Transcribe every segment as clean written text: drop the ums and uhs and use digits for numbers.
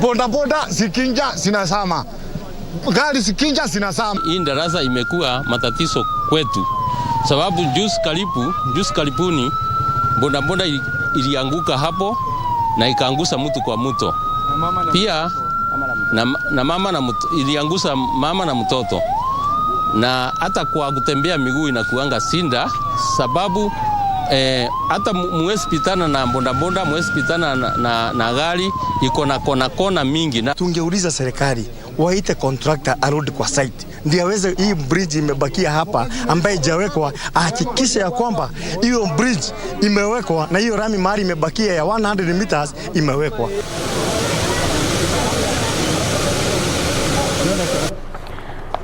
bodaboda zikinja zinasama, gari zikinja zinasama. Hii darasa imekuwa matatizo kwetu, sababu juzi karibuni bodaboda ilianguka hapo na ikaangusha mtu kwa mto. Pia na mama iliangusha mama na mtoto. Na hata kwa kutembea miguu inakuanga sinda, sababu hata muwezi pitana na bodaboda, muwezi pitana na gari, iko na kona mingi. Tungeuliza serikali waite contractor arudi kwa site ndio aweze, hii bridge imebakia hapa ambaye hajawekwa, ahakikishe ya kwamba hiyo bridge imewekwa na hiyo rami mahali imebakia ya 100 meters imewekwa.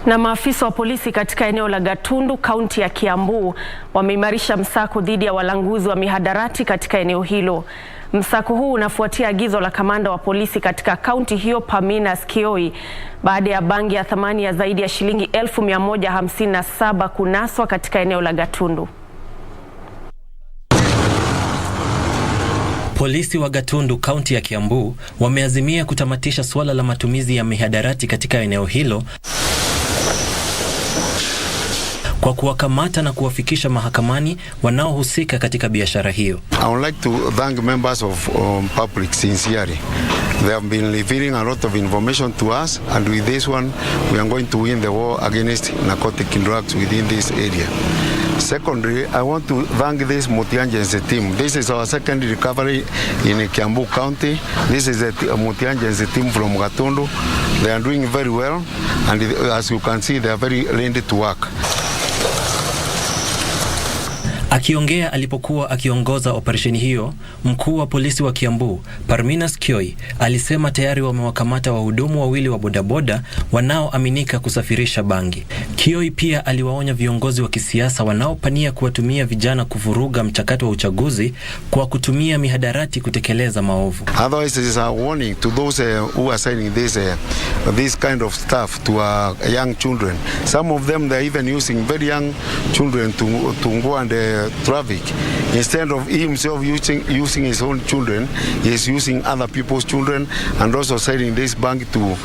Na maafisa wa polisi katika eneo la Gatundu, kaunti ya Kiambu, wameimarisha msako dhidi ya walanguzi wa mihadarati katika eneo hilo. Msako huu unafuatia agizo la kamanda wa polisi katika kaunti hiyo Pamina Skioi baada ya bangi ya thamani ya zaidi ya shilingi 1,157 kunaswa katika eneo la Gatundu. Polisi wa Gatundu, kaunti ya Kiambu, wameazimia kutamatisha suala la matumizi ya mihadarati katika eneo hilo kwa kuwakamata na kuwafikisha mahakamani wanaohusika katika biashara hiyo. I would like to thank members of public sincerely. They have been revealing a lot of information to us, and with this one we are going to win the war against narcotic drugs within this area. Secondly, I want to thank this multi-agency team. This is our second recovery in Kiambu County. This is a multi-agency team from Gatundu. They are doing very well, and as you can see, they are very ready to work. Akiongea alipokuwa akiongoza operesheni hiyo, mkuu wa polisi wa Kiambu, Pamina Skioi, alisema tayari wamewakamata wahudumu wawili wa bodaboda wanaoaminika kusafirisha bangi. Kioi pia aliwaonya viongozi wa kisiasa wanaopania kuwatumia vijana kuvuruga mchakato wa uchaguzi kwa kutumia mihadarati kutekeleza maovu. Otherwise, it is a warning to those who are selling this kind of stuff to young children. Some of them, they are even using very young children to go and traffic. Instead of himself using his own children, he is using other people's children and also selling this bank to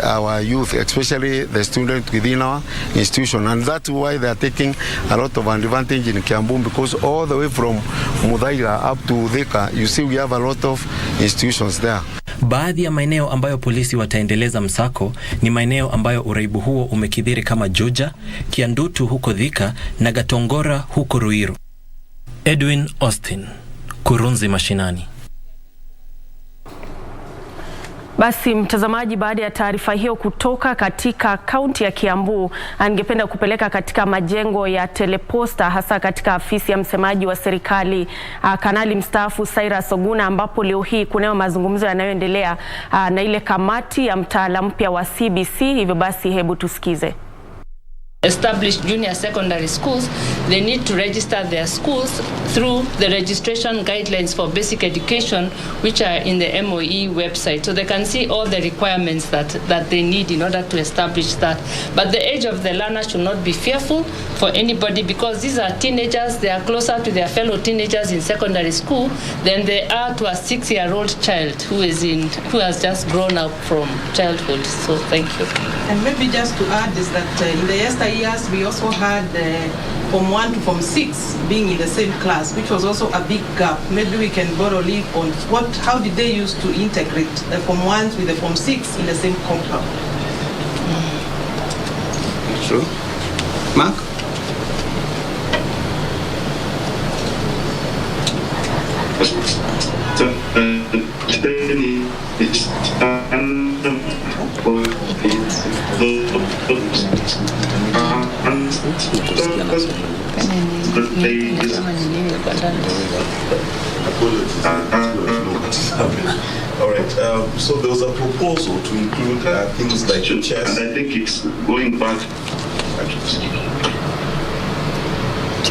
our youth, especially the students within our institution. And that's why they are taking a lot of advantage in Kiambu, because all the way from Mudaira up to Thika, you see we have a lot of institutions there. Baadhi ya maeneo ambayo polisi wataendeleza msako ni maeneo ambayo uraibu huo umekithiri kama Juja, Kiandutu huko Thika na Gatongora huko Ruiru. Edwin Austin, Kurunzi Mashinani. Basi mtazamaji, baada ya taarifa hiyo kutoka katika kaunti ya Kiambu, angependa kupeleka katika majengo ya Teleposta, hasa katika afisi ya msemaji wa serikali kanali mstaafu Cyrus Oguna, ambapo leo hii kuna mazungumzo yanayoendelea na ile kamati ya mtaala mpya wa KBC. Hivyo basi hebu tusikize. Established junior secondary schools, they need to register their schools through the registration guidelines for basic education, which are in the MOE website. So they can see all the requirements that they need in order to establish that. But the age of the learner should not be fearful for anybody, because these are teenagers. They are closer to their fellow teenagers in secondary school than they are to a 6-year-old child who has just grown up from childhood. So thank you. And maybe just to add is that in the yesteryears we also had Form 1 to Form 6 being in the same class, which was also a big gap. Maybe we can borrow leave on how did they used to integrate the Form 1s with the Form 6 in the same compound. True. Mark? All right. So there was a proposal to include things like chess. And I think it's going back.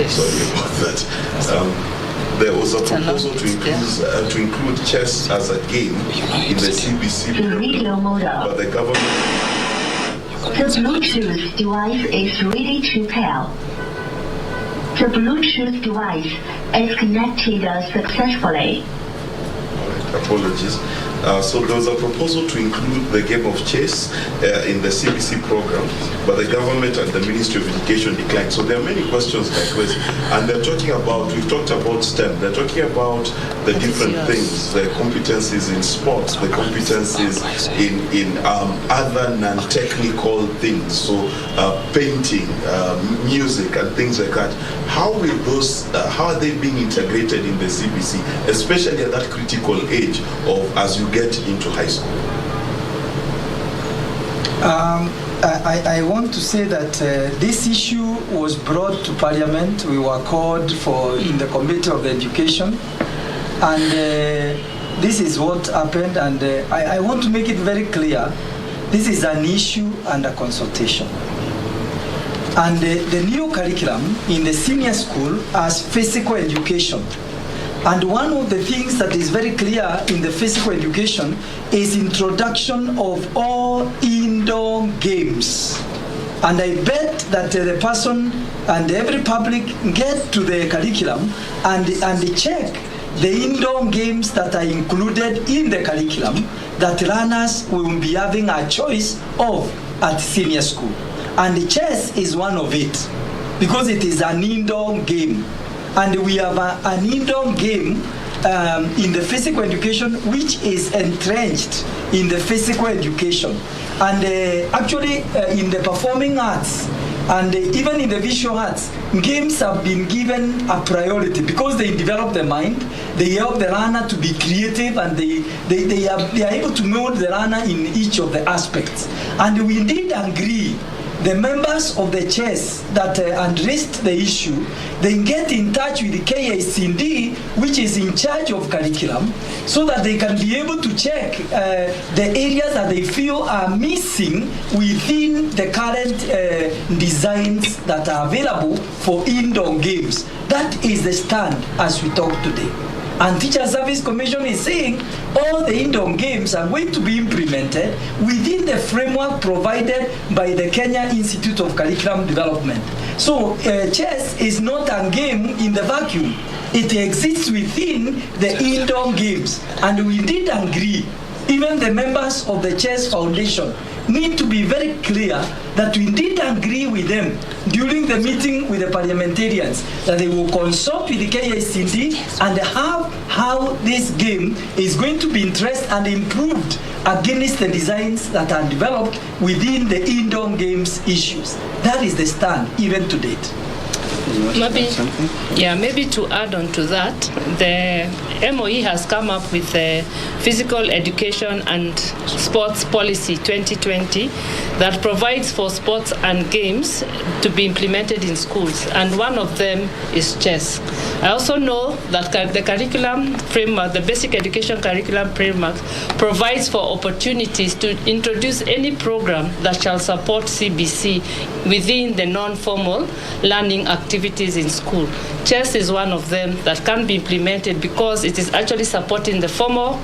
Sorry about that. There was a proposal to include chess as a game in the KBC program, but the government... The Bluetooth device is ready to pair. The Bluetooth device is connected successfully. Apologies. So there was a proposal to include the game of chess in the CBC program, but the government and the Ministry of Education declined. So there are many questions like this, and they're talking about, we've talked about STEM, they're talking about the different things, the competencies in sports, the competencies in other non-technical things, so painting, music, and things like that. How will those, how are they being integrated in the CBC, especially at that critical age of as you get into high school? I want to say that this issue was brought to Parliament. We were called for in the Committee of Education, and this is what happened. And I want to make it very clear, this is an issue under consultation. And the new curriculum in the senior school has physical education. And one of the things that is very clear in the physical education is introduction of all indoor games. And I bet that the person and every public get to the curriculum and check the indoor games that are included in the curriculum that learners will be having a choice of at senior school. And chess is one of it, because it is an indoor game. And we have an indoor game in the physical education which is entrenched in the physical education. And actually in the performing arts and even in the visual arts, games have been given a priority because they develop the mind, they help the learner to be creative, and they are able to mold the learner in each of the aspects. And we did agree, the members of the chess that addressed the issue, they get in touch with the KICD, which is in charge of curriculum, so that they can be able to check the areas that they feel are missing within the current designs that are available for indoor games. That is the stand as we talk today. And Teacher Service Commission is saying all the indoor games are going to be implemented within the framework provided by the Kenya Institute of Curriculum Development. So chess is not a game in the vacuum. It exists within the indoor games. And we did agree, even the members of the Chess Foundation need to be very clear that we did agree with them during the meeting with the parliamentarians that they will consult with the KICD and have how this game is going to be interested and improved against the designs that are developed within the indoor games issues. That is the stand even to date. Maybe to add on to that, the MOE has come up with the Physical Education and Sports Policy 2020 that provides for sports and games to be implemented in schools, and one of them is chess. I also know that the curriculum framework, the basic education curriculum framework, provides for opportunities to introduce any program that shall support CBC within the non-formal learning activities in school. Chess is one of them that can be implemented because it is actually supporting the formal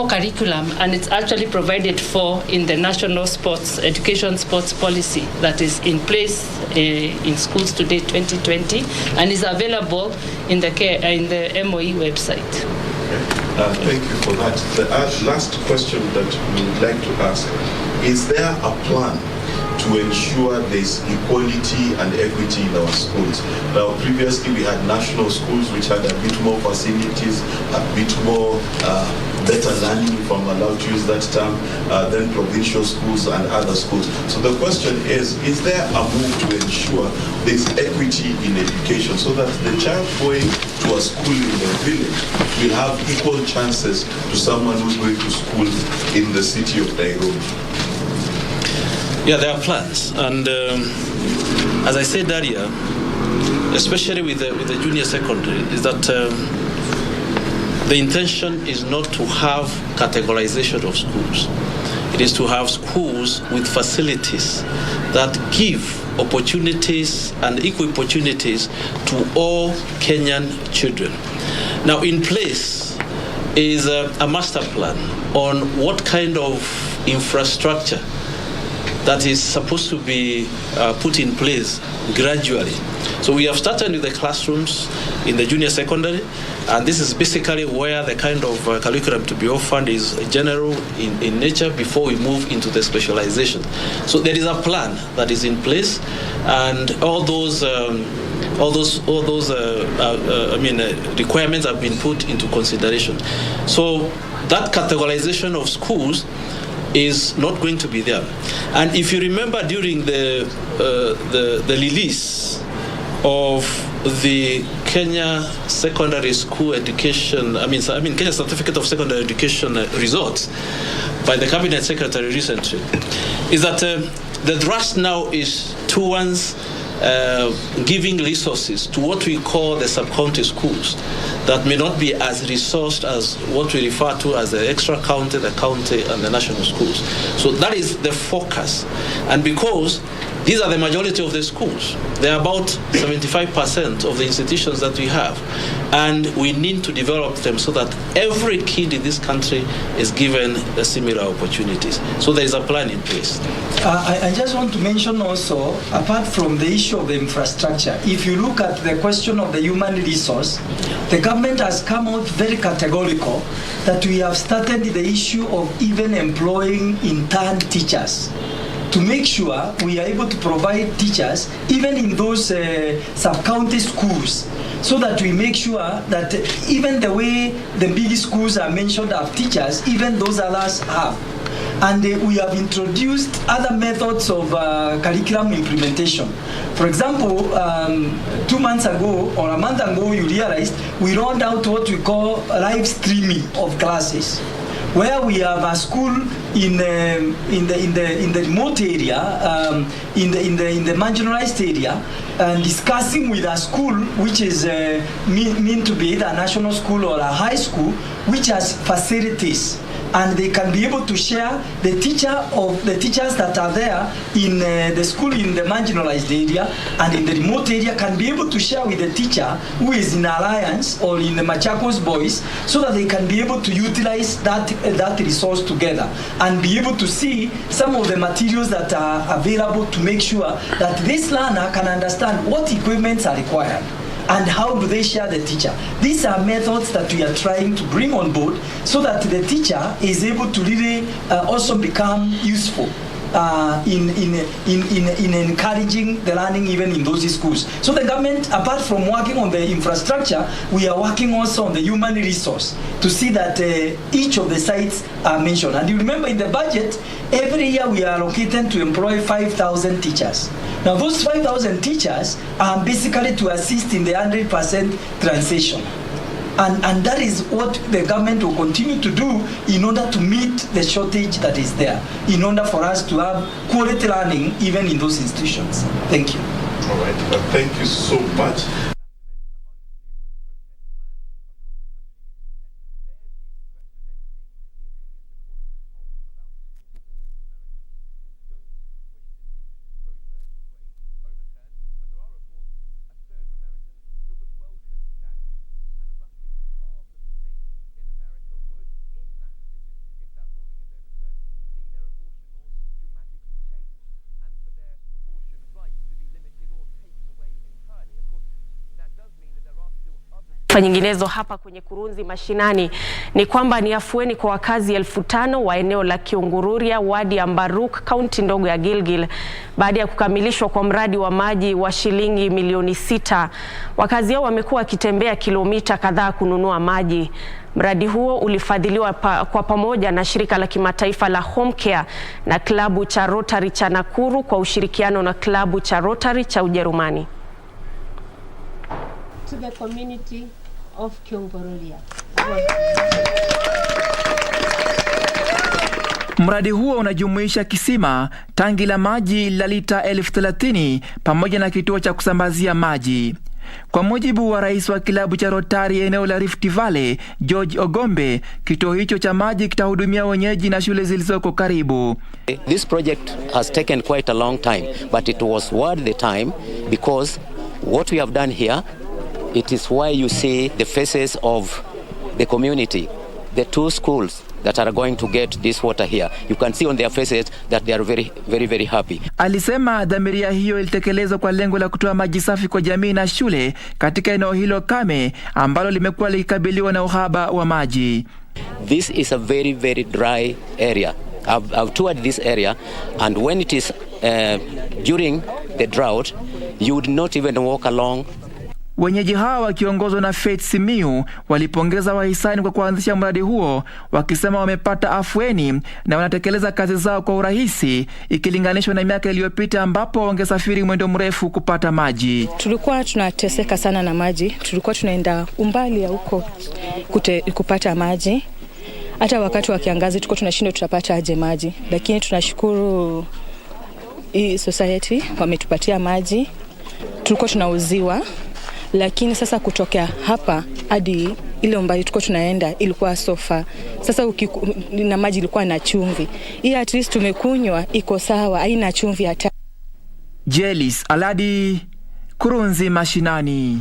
curriculum, and it's actually provided for in the National Sports Education Sports Policy that is in place in schools today 2020 and is available in the MOE website. Thank you for that. The last question that we would like to ask, is there a plan to ensure there's equality and equity in our schools? Now, previously we had national schools which had a bit more facilities, a bit more better learning, if I'm allowed to use that term, than provincial schools and other schools. So the question is there a move to ensure there's equity in education so that the child going to a school in the village will have equal chances to someone who's going to school in the city of Nairobi? Yeah, there are plans, and as I said earlier, especially with the junior secondary, is that the intention is not to have categorization of schools. It is to have schools with facilities that give opportunities and equal opportunities to all Kenyan children. Now, in place is a master plan on what kind of infrastructure that is supposed to be put in place gradually. So we have started with the classrooms in the junior secondary, and this is basically where the kind of curriculum to be offered is general in nature before we move into the specialization. So there is a plan that is in place, and all those requirements have been put into consideration. So that categorization of schools is not going to be there. And if you remember during the release of the Kenya Secondary School Education, Kenya Certificate of Secondary Education results by the Cabinet Secretary recently, is that the thrust now is towards giving resources to what we call the sub-county schools that may not be as resourced as what we refer to as the extra county, the county, and the national schools. So that is the focus. And because these are the majority of the schools, they are about 75% of the institutions that we have. And we need to develop them so that every kid in this country is given similar opportunities. So there is a plan in place. I just want to mention also, apart from the issue of the infrastructure, if you look at the question of the human resource, the government has come out very categorical that we have started the issue of even employing intern teachers, to make sure we are able to provide teachers even in those sub-county schools, so that we make sure that even the way the big schools are mentioned have teachers, even those others have. And we have introduced other methods of curriculum implementation. For example, 2 months ago or a month ago, you realized we rolled out what we call live streaming of classes, where we have a school in the remote area, in the marginalized area, and discussing with a school which is meant to be either a national school or a high school, which has facilities. And they can be able to share the teachers that are there in the school in the marginalized area and in the remote area can be able to share with the teacher who is in Alliance or in the Machakos Boys, so that they can be able to utilize that resource together and be able to see some of the materials that are available to make sure that this learner can understand what equipments are required and how do they share the teacher. These are methods that we are trying to bring on board so that the teacher is able to really also become useful in encouraging the learning even in those schools. So the government, apart from working on the infrastructure, we are working also on the human resource to see that each of the sites are mentioned. And you remember in the budget, every year we are allocated to employ 5,000 teachers. Now those 5,000 teachers are basically to assist in the 100% transition. And that is what the government will continue to do in order to meet the shortage that is there, in order for us to have quality learning even in those institutions. Thank you. All right. Thank you so much. Nyinginezo hapa kwenye Kurunzi mashinani ni kwamba ni afueni kwa wakazi 5,000 wa eneo la Kiungururia, wadi ya Mbaruk, kaunti ndogo ya Gilgil, baada ya kukamilishwa kwa mradi wa maji wa shilingi milioni 6. Wakazi hao wamekuwa wakitembea kilomita kadhaa kununua maji. Mradi huo ulifadhiliwa kwa pamoja na shirika la kimataifa la Home Care na klabu cha Rotary cha Nakuru kwa ushirikiano na klabu cha Rotary cha Ujerumani. To the community of Kiambu. Mradi huo unajumuisha kisima, tangi la maji la lita 30,000 pamoja na kituo cha kusambazia maji. Kwa mujibu wa rais wa kilabu cha Rotary eneo la Rift Valley, George Ogombe, kituo hicho cha maji kitahudumia wenyeji na shule zilizoko karibu. This project has taken quite a long time, but it was worth the time because what we have done here, it is why you see the faces of the community. The 2 schools that are going to get this water here. You can see on their faces that they are very, very, very happy. Alisema dhamiria hiyo ilitekelezwa kwa lengo la kutoa maji safi kwa jamii na shule katika eneo hilo kame ambalo limekuwa likikabiliwa na uhaba wa maji. This is a very, very dry area. I've toured this area, and when it is during the drought, you would not even walk along. Wenyeji hawa wakiongozwa na Faith Simiu walipongeza wahisani kwa kuanzisha mradi huo, wakisema wamepata afueni na wanatekeleza kazi zao kwa urahisi ikilinganishwa na miaka iliyopita ambapo wangesafiri mwendo mrefu kupata maji. Tulikuwa tunateseka sana na maji, tulikuwa tunaenda umbali ya huko kupata maji. Hata wakati wa kiangazi tulikuwa tunashindwa tutapata aje maji, lakini tunashukuru hii society wametupatia maji. Tulikuwa tunauziwa, lakini sasa kutokea hapa hadi ile umbali tulikuwa tunaenda ilikuwa sofa. Sasa na maji ilikuwa na chumvi. Hii at least tumekunywa iko sawa, haina chumvi hata. Jelis Aladi, Kurunzi Mashinani.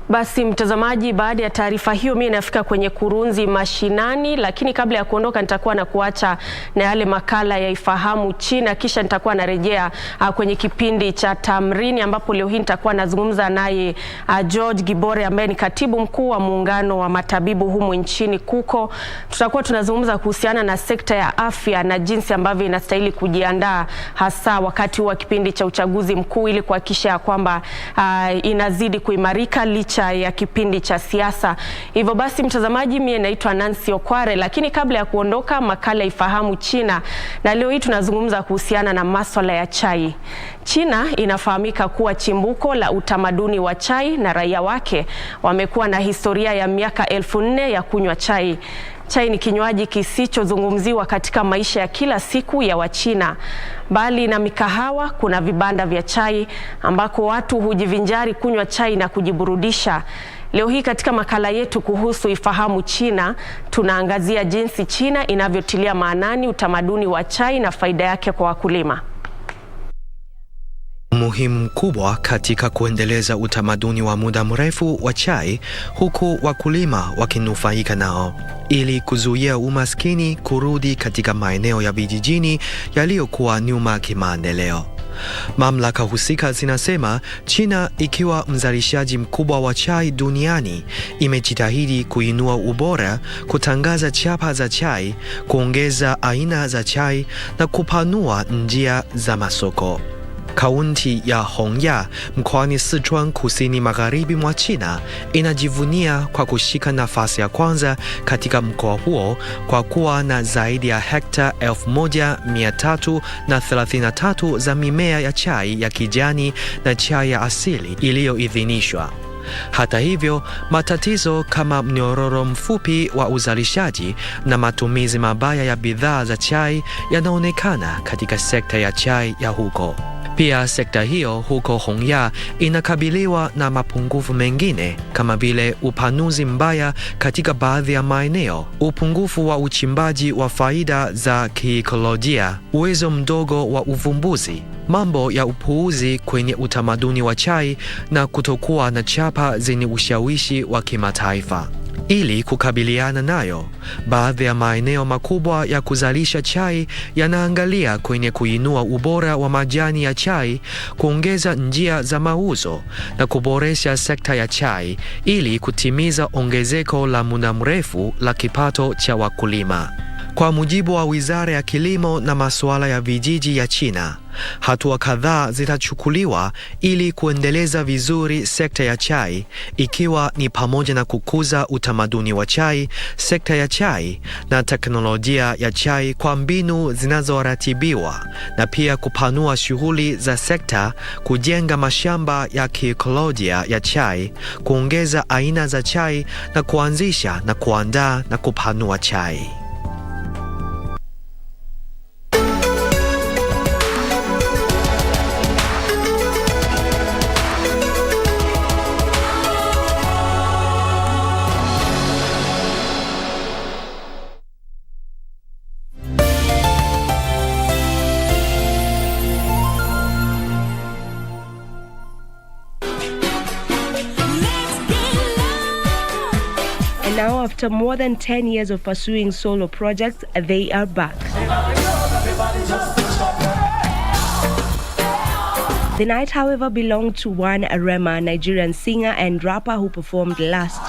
Basi mtazamaji, baada ya taarifa hiyo mimi nafika kwenye Kurunzi Mashinani, lakini kabla ya kuondoka nitakuwa na kuacha na yale makala ya Ifahamu China, kisha nitakuwa narejea kwenye kipindi cha Tamrini ambapo leo hii nitakuwa nazungumza naye George Gibore ambaye ni katibu mkuu wa muungano wa matabibu humu nchini KUKO. Tutakuwa tunazungumza kuhusiana na sekta ya afya na jinsi ambavyo inastahili kujiandaa hasa wakati wa kipindi cha uchaguzi mkuu ili kuhakikisha kwamba inazidi kuimarika licha ya kipindi cha siasa. Hivyo basi mtazamaji, mimi naitwa Nancy Okware, lakini kabla ya kuondoka makala Ifahamu China, na leo hii tunazungumza kuhusiana na masuala ya chai. China inafahamika kuwa chimbuko la utamaduni wa chai na raia wake wamekuwa na historia ya miaka 1400 ya kunywa chai. Chai ni kinywaji kisichozungumziwa katika maisha ya kila siku ya Wachina. Bali na mikahawa, kuna vibanda vya chai ambako watu hujivinjari kunywa chai na kujiburudisha. Leo hii katika makala yetu kuhusu Ifahamu China, tunaangazia jinsi China inavyotilia maanani utamaduni wa chai na faida yake kwa wakulima. Muhimu mkubwa katika kuendeleza utamaduni wa muda mrefu wa chai huku wakulima wakinufaika nao ili kuzuia umaskini kurudi katika maeneo ya vijijini yaliyokuwa nyuma kimaendeleo. Mamlaka husika zinasema China, ikiwa mzalishaji mkubwa wa chai duniani, imejitahidi kuinua ubora, kutangaza chapa za chai, kuongeza aina za chai na kupanua njia za masoko. Kaunti ya Hongya mkoani Sichuan kusini magharibi mwa China inajivunia kwa kushika nafasi ya kwanza katika mkoa huo kwa kuwa na zaidi ya hekta 1333 za mimea ya chai ya kijani na chai ya asili iliyoidhinishwa. Hata hivyo, matatizo kama mnyororo mfupi wa uzalishaji na matumizi mabaya ya bidhaa za chai yanaonekana katika sekta ya chai ya huko. Pia sekta hiyo huko Hongya inakabiliwa na mapungufu mengine kama vile upanuzi mbaya katika baadhi ya maeneo, upungufu wa uchimbaji wa faida za kiikolojia, uwezo mdogo wa uvumbuzi, mambo ya upuuzi kwenye utamaduni wa chai na kutokuwa na chapa zenye ushawishi wa kimataifa. Ili kukabiliana nayo, baadhi ya maeneo makubwa ya kuzalisha chai yanaangalia kwenye kuinua ubora wa majani ya chai, kuongeza njia za mauzo na kuboresha sekta ya chai ili kutimiza ongezeko la muda mrefu la kipato cha wakulima. Kwa mujibu wa Wizara ya Kilimo na Masuala ya Vijiji ya China, hatua kadhaa zitachukuliwa ili kuendeleza vizuri sekta ya chai, ikiwa ni pamoja na kukuza utamaduni wa chai, sekta ya chai na teknolojia ya chai kwa mbinu zinazoratibiwa, na pia kupanua shughuli za sekta, kujenga mashamba ya kiikolojia ya chai, kuongeza aina za chai na kuanzisha na kuandaa na kupanua chai. after more than 10 years of pursuing solo projects, they are back. The night, however, belonged to one Rema, Nigerian singer and rapper who performed last.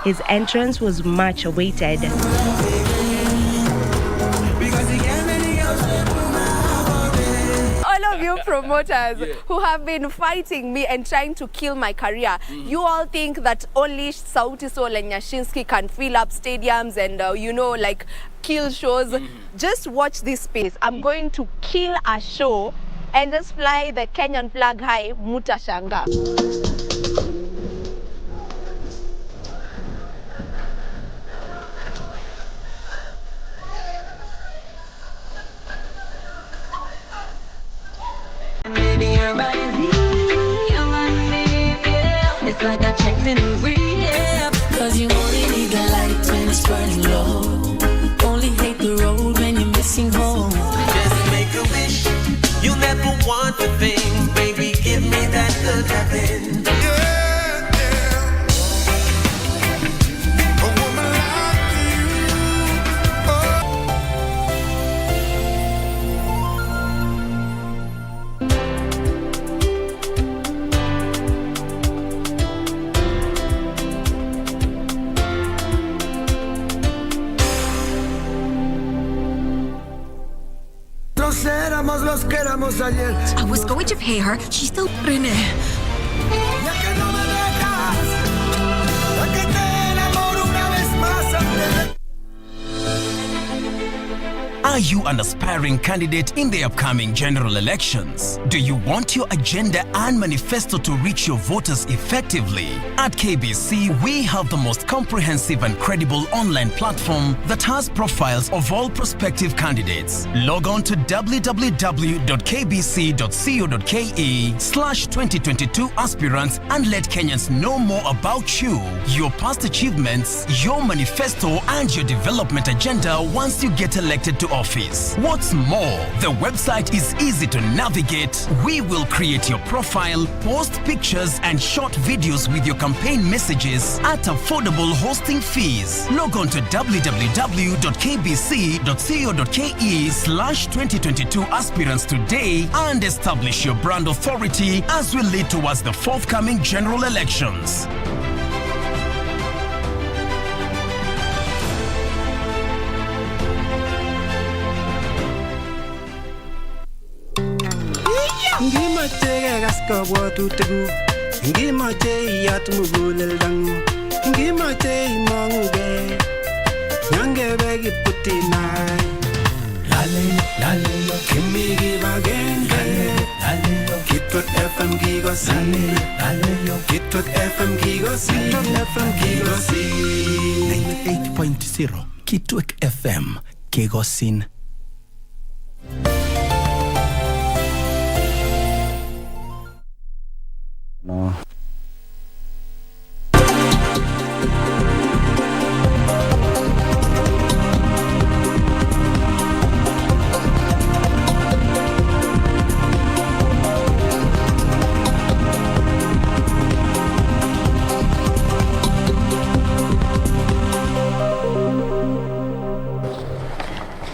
His entrance was much awaited. All of you promoters who have been fighting me and trying to kill my career, you all think that only Sauti Sol and Nyashinsky can fill up stadiums and, like kill shows. Just watch this space. I'm going to kill a show and just fly the Kenyan flag high, mutashanga. It's like I checked in a rehab, cause you only need the light when it's burning low. Only hate the road when you're missing home. Just make a wish, you never want a thing. Baby, give me that good loving. A woman like you. I was going to pay her. She's still in it. Are you an aspiring candidate in the upcoming general elections? Do you want your agenda and manifesto to reach your voters effectively? At KBC, we have the most comprehensive and credible online platform that has profiles of all prospective candidates. Log on to www.kbc.co.ke/2022 aspirants and let Kenyans know more about you, your past achievements, your manifesto, and your development agenda once you get elected to office. What's more, the website is easy to navigate. We will create your profile, post pictures and short videos with your campaign messages at affordable hosting fees. Log on to www.kbc.co.ke/2022 aspirants today and establish your brand authority as we lead towards the forthcoming general elections. Ngimate gaska watu tegu, ngimate yat mugulel dangu, ngimate imange, nyange begi putinai. Lale, kimi give again, lale, Kitwat FM gigosi, lale, Kitwat FM gigosi, FM gigosi. 98.0 Kitwat FM Gigosin. No.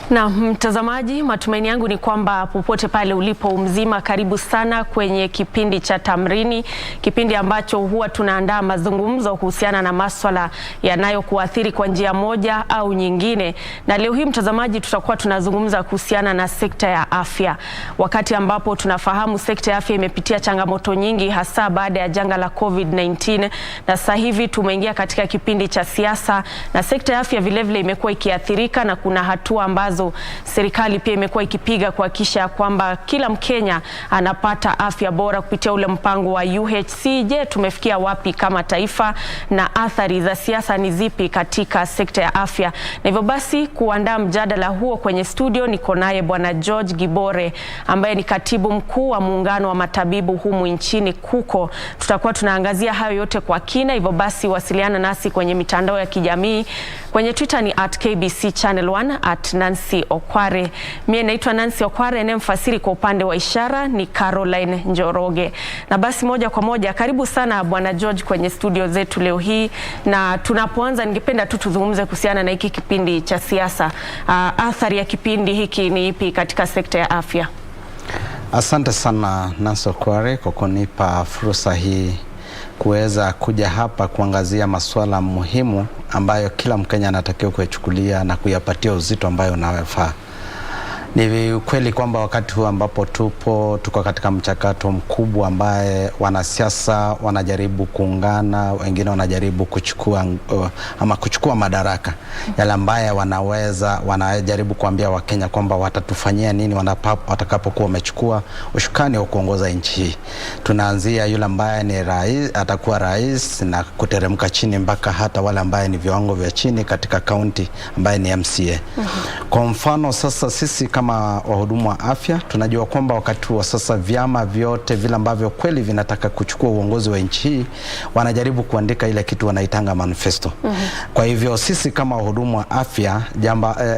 Na mtazamaji, matumaini yangu ni kwamba popote pale ulipo mzima, karibu sana kwenye kipindi cha Tamrini, kipindi ambacho huwa tunaandaa mazungumzo kuhusiana na masuala yanayokuathiri kwa njia moja au nyingine. Na leo hii mtazamaji, tutakuwa tunazungumza kuhusiana na sekta ya afya. Wakati ambapo tunafahamu sekta ya afya imepitia changamoto nyingi, hasa baada ya janga la COVID-19, na sasa hivi tumeingia katika kipindi cha siasa, na sekta ya afya vile vile imekuwa ikiathirika, na kuna hatua ambazo serikali pia imekuwa ikipiga kuhakikisha kwamba kila Mkenya anapata afya bora kupitia ule mpango wa UHC. Je, tumefikia wapi kama taifa na athari za siasa ni zipi katika sekta ya afya? Na hivyo basi kuandaa mjadala huo kwenye studio niko naye Bwana George Gibore ambaye ni katibu mkuu wa muungano wa matabibu humu nchini KUKO. Tutakuwa tunaangazia hayo yote kwa kina, hivyo basi wasiliana nasi kwenye mitandao ya kijamii Kwenye Twitter ni @KBC Channel 1 @Nancy Okware. Mie naitwa Nancy Okware, na mfasiri kwa upande wa ishara ni Caroline Njoroge. Na basi moja kwa moja, karibu sana Bwana George kwenye studio zetu leo hii, na tunapoanza ningependa tu tuzungumze kuhusiana na hiki kipindi cha siasa. Athari ya kipindi hiki ni ipi katika sekta ya afya? Asante sana Nancy Okware kwa kunipa fursa hii kuweza kuja hapa kuangazia masuala muhimu ambayo kila Mkenya anatakiwa kuyachukulia na kuyapatia uzito ambayo unawafaa. Ni kweli kwamba wakati huu ambapo tuko katika mchakato mkubwa ambaye wanasiasa wanajaribu kuungana, wengine wanajaribu kuchukua madaraka yale ambaye wanajaribu kuambia Wakenya kwamba watatufanyia nini watakapokuwa wamechukua ushukani wa kuongoza nchi hii. Tunaanzia yule ambaye ni rais, atakuwa rais, na kuteremka chini mpaka hata wale ambaye ni viwango vya chini katika kaunti ambaye ni MCA. Kwa mfano sasa sisi kama wahudumu wa afya tunajua kwamba wakati wa sasa vyama vyote vile ambavyo kweli vinataka kuchukua uongozi wa nchi hii wanajaribu kuandika ile kitu wanaitanga manifesto. Kwa hivyo sisi kama wahudumu wa afya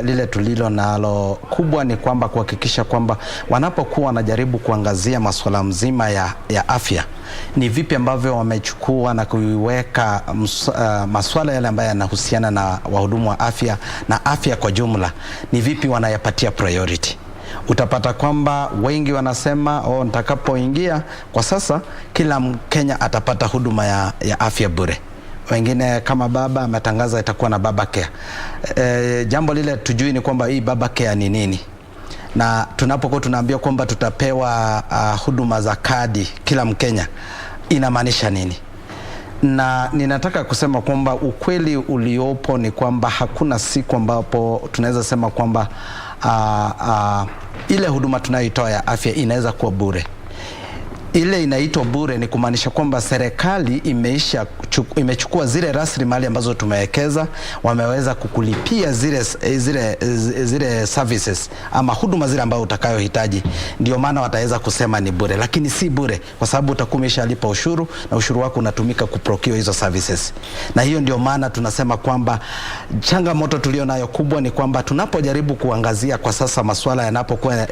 lile tulilo nalo kubwa ni kwamba kuhakikisha kwamba wanapokuwa wanajaribu kuangazia masuala mzima ya afya, ni vipi ambavyo wamechukua na kuiweka masuala yale ambayo yanahusiana na wahudumu wa afya na afya kwa jumla, ni vipi wanayapatia priority. Utapata kwamba wengi wanasema nitakapoingia kwa sasa kila Mkenya atapata huduma ya afya bure. Wengine kama baba ametangaza itakuwa na baba care. Jambo lile tujui ni kwamba hii baba care ni nini. Na tunapokuwa tunaambia kwamba tutapewa huduma za kadi kila Mkenya, inamaanisha nini? Na ninataka kusema kwamba ukweli uliopo ni kwamba hakuna siku ambapo tunaweza sema kwamba ile huduma tunayoitoa ya afya inaweza kuwa bure. Ile inaitwa bure ni kumaanisha kwamba serikali imechukua zile rasilimali ambazo tumewekeza, wameweza kukulipia zile services ama huduma zile ambazo utakayohitaji. Ndio maana wataweza kusema ni bure, lakini si bure kwa sababu utakuwa umeshalipa ushuru na ushuru wako unatumika kuprocure hizo services. Na hiyo ndio maana tunasema kwamba changamoto tulio nayo kubwa ni kwamba tunapojaribu kuangazia kwa sasa masuala yanapokuwa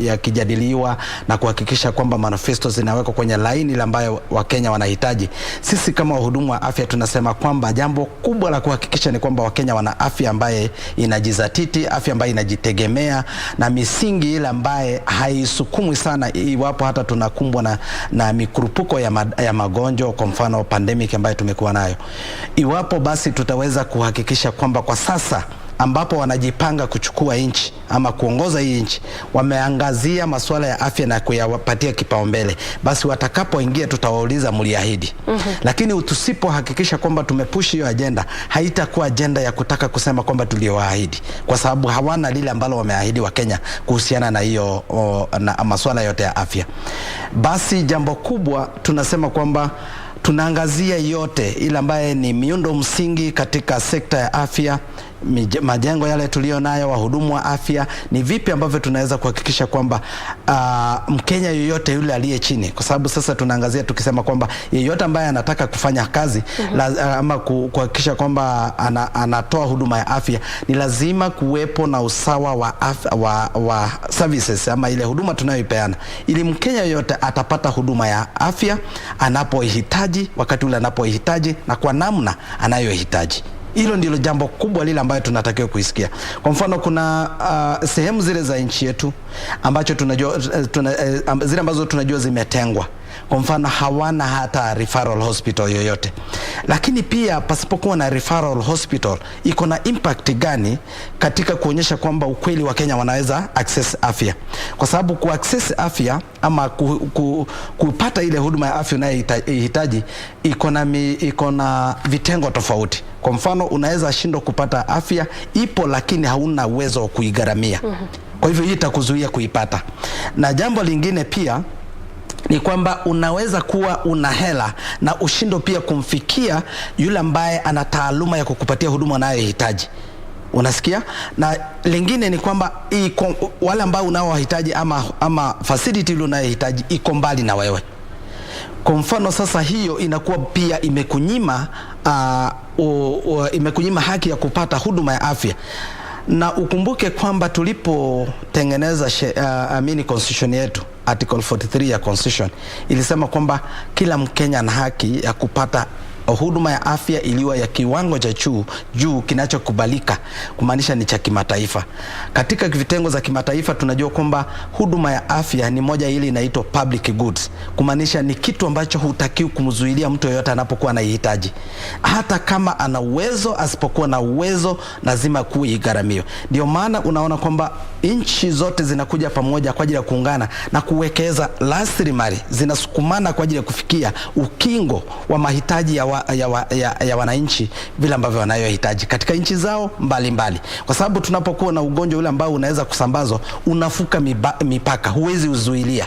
yakijadiliwa na kuhakikisha kwamba manifesto zinawekwa kwenye laini ile ambayo Wakenya wanahitaji, sisi kama wahudumu wa afya tunasema kwamba jambo kubwa la kuhakikisha ni kwamba Wakenya wana afya ambaye inajizatiti, afya ambaye inajitegemea, na misingi ile ambaye haisukumwi sana iwapo hata tunakumbwa na mikurupuko ya magonjwa, kwa mfano pandemic ambayo tumekuwa nayo. Iwapo basi tutaweza kuhakikisha kwamba kwa sasa ambapo wanajipanga kuchukua nchi ama kuongoza hii nchi wameangazia masuala ya afya na kuyapatia kipaumbele, basi watakapoingia tutawauliza mliahidi. Lakini tusipohakikisha kwamba tumepush hiyo agenda, haitakuwa agenda ya kutaka kusema kwamba tulioahidi, kwa sababu hawana lile ambalo wameahidi wa Kenya kuhusiana na hiyo na masuala yote ya afya. Basi jambo kubwa tunasema kwamba tunaangazia yote ile ambaye ni miundo msingi katika sekta ya afya, majengo yale tulio nayo, wahudumu wa afya, ni vipi ambavyo tunaweza kuhakikisha kwamba Mkenya yoyote yule aliye chini, kwa sababu sasa tunaangazia tukisema kwamba yeyote ambaye anataka kufanya kazi ama kuhakikisha kwamba anatoa huduma ya afya, ni lazima kuwepo na usawa wa services ama ile huduma tunayoipeana, ili Mkenya yoyote atapata huduma ya afya anapoihitaji, wakati ule anapoihitaji, na kwa namna anayohitaji. Hilo ndilo jambo kubwa lile ambayo tunatakiwa kuisikia. Kwa mfano kuna sehemu zile za nchi yetu ambacho tunajua zile ambazo tunajua zimetengwa. Kwa mfano hawana hata referral hospital yoyote. Lakini pia pasipokuwa na referral hospital iko na impact gani katika kuonyesha kwamba ukweli wa Kenya wanaweza access afya? Kwa sababu ku access afya ama kupata ile huduma ya afya unayohitaji iko na vitengo tofauti. Kwa mfano unaweza shindwa kupata afya ipo, lakini hauna uwezo wa kuigharamia. Kwa hivyo hii itakuzuia kuipata. Na jambo lingine pia ni kwamba unaweza kuwa una hela na ushindo pia kumfikia yule ambaye ana taaluma ya kukupatia huduma unayohitaji. Unasikia? Na lingine ni kwamba wale ambao unaowahitaji ama facility ile unayohitaji iko mbali na wewe. Kwa mfano sasa hiyo inakuwa pia imekunyima imekunyima haki ya kupata huduma ya afya. Na ukumbuke kwamba tulipotengeneza constitution yetu, article 43 ya constitution ilisema kwamba kila Mkenya ana haki ya kupata huduma ya afya iliyo ya kiwango cha juu kinachokubalika, kumaanisha ni cha kimataifa. Katika vitengo za kimataifa tunajua kwamba huduma ya afya ni moja ile inaitwa public goods, kumaanisha ni kitu ambacho hutakiwi kumzuilia mtu yeyote anapokuwa anahitaji, hata kama ana uwezo, asipokuwa na uwezo lazima kuigharamia. Ndio maana unaona kwamba nchi zote zinakuja pamoja kwa ajili ya kuungana na kuwekeza rasilimali, zinasukumana kwa ajili ya kufikia ukingo wa mahitaji ya wananchi vile ambavyo wanayohitaji katika nchi zao mbalimbali. Kwa sababu tunapokuwa na ugonjwa ule ambao unaweza kusambazwa, unafuka mipaka, huwezi uzuilia.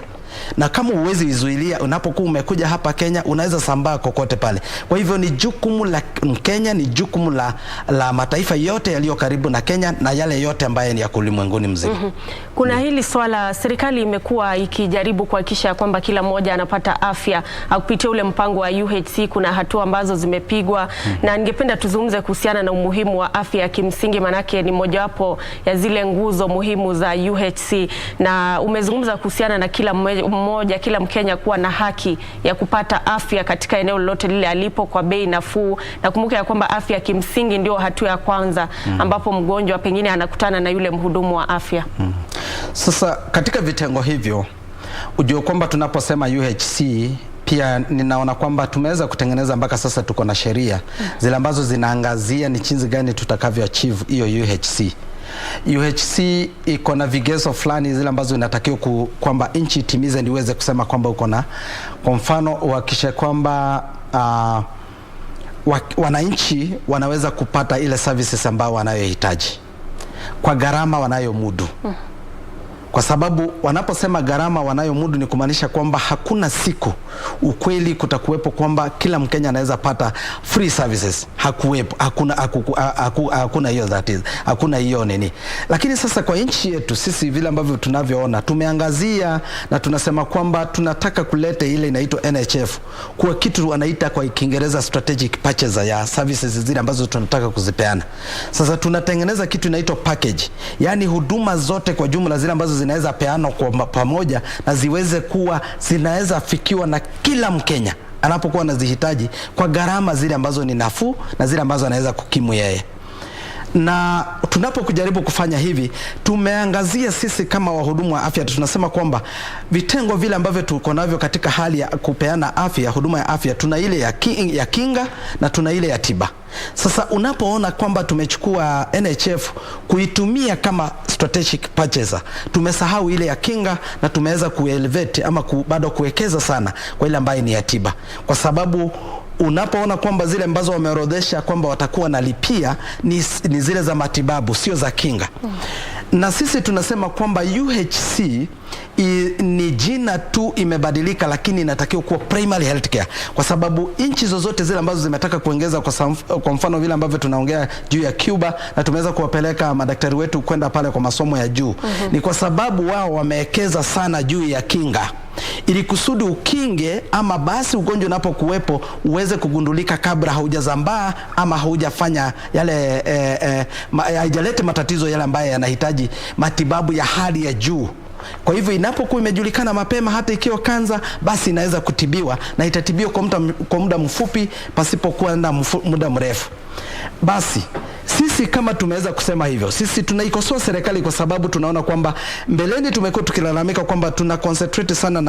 Na kama uwezi uzuilia, unapokuwa umekuja hapa Kenya, unaweza sambaa kokote pale. Kwa hivyo ni jukumu la Kenya, ni jukumu la mataifa yote yaliyo karibu na Kenya na yale yote ambayo ni ya ulimwenguni mzima. Kuna hili swala, serikali imekuwa ikijaribu kuhakikisha kwamba kila mmoja anapata afya kupitia ule mpango wa UHC. Kuna hatua ambazo zimepigwa na ningependa tuzungumze kuhusiana na umuhimu wa afya ya kimsingi, manake ni mojawapo ya zile nguzo muhimu za UHC, na umezungumza kuhusiana na kila Mkenya kuwa na haki ya kupata afya katika eneo lolote lile alipo kwa bei nafuu. Na kumbuka ya kwamba afya ya kimsingi ndio hatua ya kwanza ambapo mgonjwa pengine anakutana na yule mhudumu wa afya. Sasa katika vitengo hivyo, ujue kwamba tunaposema UHC pia ninaona kwamba tumeweza kutengeneza mpaka sasa tuko na sheria zile ambazo zinaangazia ni jinsi gani tutakavyo achieve hiyo UHC. UHC iko na vigezo fulani zile ambazo inatakiwa kwamba nchi itimize niweze kusema kwamba uko na, kwa mfano uhakikishe kwamba wananchi wanaweza kupata ile services ambao wanayohitaji kwa gharama wanayomudu. Kwa sababu wanaposema gharama wanayomudu ni kumaanisha kwamba hakuna siku ukweli kutakuwepo kwamba kila Mkenya anaweza pata free services. Hakuwepo, hakuna hiyo, that is, hakuna hiyo nini. Lakini sasa kwa nchi yetu sisi vile ambavyo tunavyoona, tumeangazia na tunasema kwamba tunataka kulete ile inaitwa NHF kwa kitu wanaita kwa Kiingereza strategic purchaser ya services zile ambazo tunataka kuzipeana. Sasa tunatengeneza kitu inaitwa package, yani huduma zote kwa jumla zile ambazo zinaweza peanwa kwa pamoja na ziweze kuwa zinaweza fikiwa na kila Mkenya anapokuwa anazihitaji kwa gharama zile ambazo ni nafuu na zile ambazo anaweza kukimu yeye. Na tunapokujaribu kufanya hivi, tumeangazia sisi kama wahudumu wa afya, tunasema kwamba vitengo vile ambavyo tuko navyo katika hali ya kupeana afya, huduma ya afya, tuna ile ya kinga na tuna ile ya tiba. Sasa unapoona kwamba tumechukua NHF kuitumia kama strategic purchaser, tumesahau ile ya kinga na tumeweza kuelevate ama bado kuwekeza sana kwa ile ambayo ni ya tiba. Kwa sababu unapoona kwamba zile ambazo wameorodhesha kwamba watakuwa nalipia ni zile za matibabu, sio za kinga. Na sisi tunasema kwamba UHC ni jina tu imebadilika, lakini inatakiwa kuwa primary health care, kwa sababu nchi zozote zile ambazo zimetaka kuongeza, kwa mfano vile ambavyo tunaongea juu ya Cuba na tumeweza kuwapeleka madaktari wetu kwenda pale kwa masomo ya juu, ni kwa sababu wao wamewekeza sana juu ya kinga, ili kusudi ukinge ama basi ugonjwa unapokuwepo uweze kugundulika kabla haujazambaa ama haujafanya yale haijalete matatizo yale ambayo yanahitaji matibabu ya hali ya juu. Kwa hivyo inapokuwa imejulikana mapema, hata ikiwa kanza, basi inaweza kutibiwa na itatibiwa kwa muda mfupi pasipokuwa na muda mrefu. Basi sisi kama tumeweza kusema hivyo, sisi tunaikosoa serikali kwa sababu tunaona kwamba mbeleni tumekuwa tukilalamika kwamba tuna concentrate sana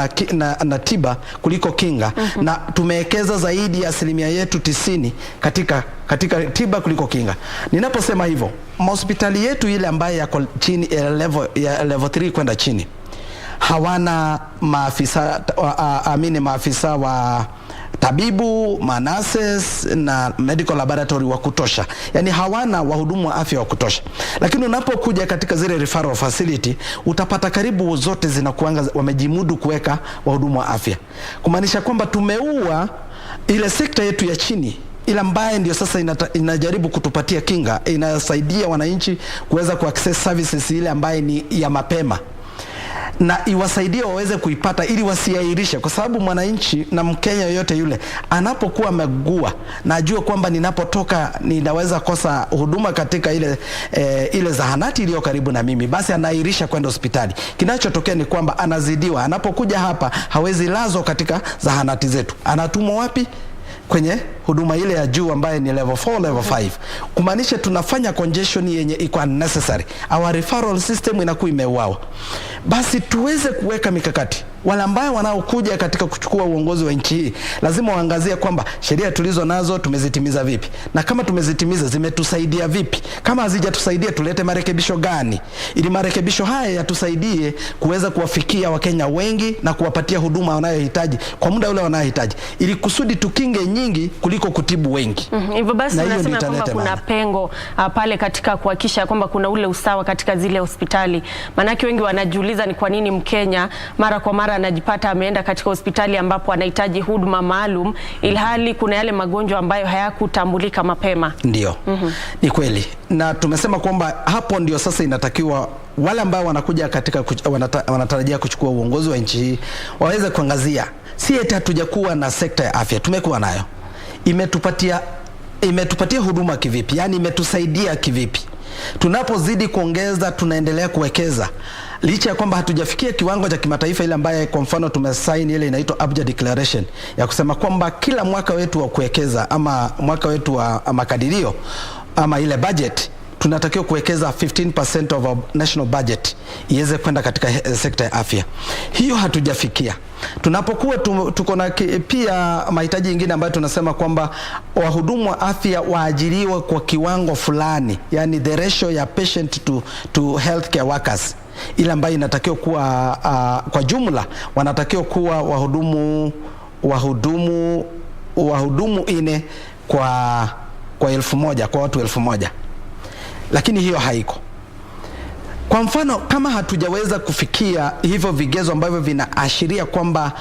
na tiba kuliko kinga, na tumewekeza zaidi ya 90% katika tiba kuliko kinga. Ninaposema hivyo, hospitali yetu ile ambayo yako chini level 3 kwenda chini hawana maafisa wa tabibu, manases na medical laboratory wa kutosha. Yani hawana wahudumu wa afya wa kutosha. Lakini unapokuja katika zile referral facility, utapata karibu zote zinakuanga wamejimudu kuweka wahudumu wa afya. Kumaanisha kwamba tumeua ile sekta yetu ya chini, ila ambaye ndio sasa inajaribu kutupatia kinga, inasaidia wananchi kuweza kuaccess services ile ambaye ni ya mapema. na iwasaidie waweze kuipata ili wasiairishe, kwa sababu mwananchi na Mkenya yoyote yule anapokuwa amegua na ajue kwamba ninapotoka ninaweza kosa huduma katika ile zahanati iliyo karibu na mimi, basi anairisha kwenda hospitali. Kinachotokea ni kwamba anazidiwa, anapokuja hapa hawezi lazwa katika zahanati zetu, anatumwa wapi? Kwenye huduma ile ya juu ambaye ni level 4, level 5. Kumaanisha tunafanya congestion yenye iko unnecessary. Our referral system inakuwa imeuawa. Basi tuweze kuweka mikakati. Wale ambao wanaokuja katika kuchukua uongozi wa nchi hii lazima waangazie kwamba sheria tulizo nazo tumezitimiza vipi, na kama tumezitimiza zimetusaidia vipi. Kama hazijatusaidia tulete marekebisho gani, ili marekebisho haya yatusaidie kuweza kuwafikia Wakenya wengi na kuwapatia huduma wanayohitaji kwa muda ule wanayohitaji, ili kusudi tukinge nyingi kuliko kutibu wengi. Hivyo basi tunasema kwamba kuna pengo pale katika kuhakikisha kwamba kuna ule usawa katika zile hospitali. Manake wengi wanajiuliza ni kwa nini Mkenya mara kwa mara anajipata ameenda katika hospitali ambapo anahitaji huduma maalum, ilhali kuna yale magonjwa ambayo hayakutambulika mapema. Ndio. Ni kweli. Na tumesema kwamba hapo ndio sasa inatakiwa wale ambao wanakuja katika wanatarajia kuchukua uongozi wa nchi hii waweze kuangazia, si eti hatujakuwa na sekta ya afya, tumekuwa nayo. Imetupatia huduma kivipi? Yani imetusaidia kivipi? Tunapozidi kuongeza, tunaendelea kuwekeza. Licha ya kwamba hatujafikia kiwango cha kimataifa ile ambaye kwa mfano tumesaini ile inaitwa Abuja Declaration ya kusema kwamba kila mwaka wetu wa kuwekeza ama mwaka wetu wa makadirio ama ile budget tunatakiwa kuwekeza 15% of our national budget iweze kwenda katika sekta ya afya. Hiyo hatujafikia. Tunapokuwa tuko na pia mahitaji mengine ambayo tunasema kwamba wahudumu wa afya waajiriwe kwa kiwango fulani, yani the ratio ya patient to healthcare workers, ile ambayo inatakiwa kuwa kwa jumla wanatakiwa kuwa wahudumu ine kwa 1,000 kwa watu 1,000. Lakini hiyo haiko. Kwa mfano, kama hatujaweza kufikia hivyo vigezo ambavyo vinaashiria kwamba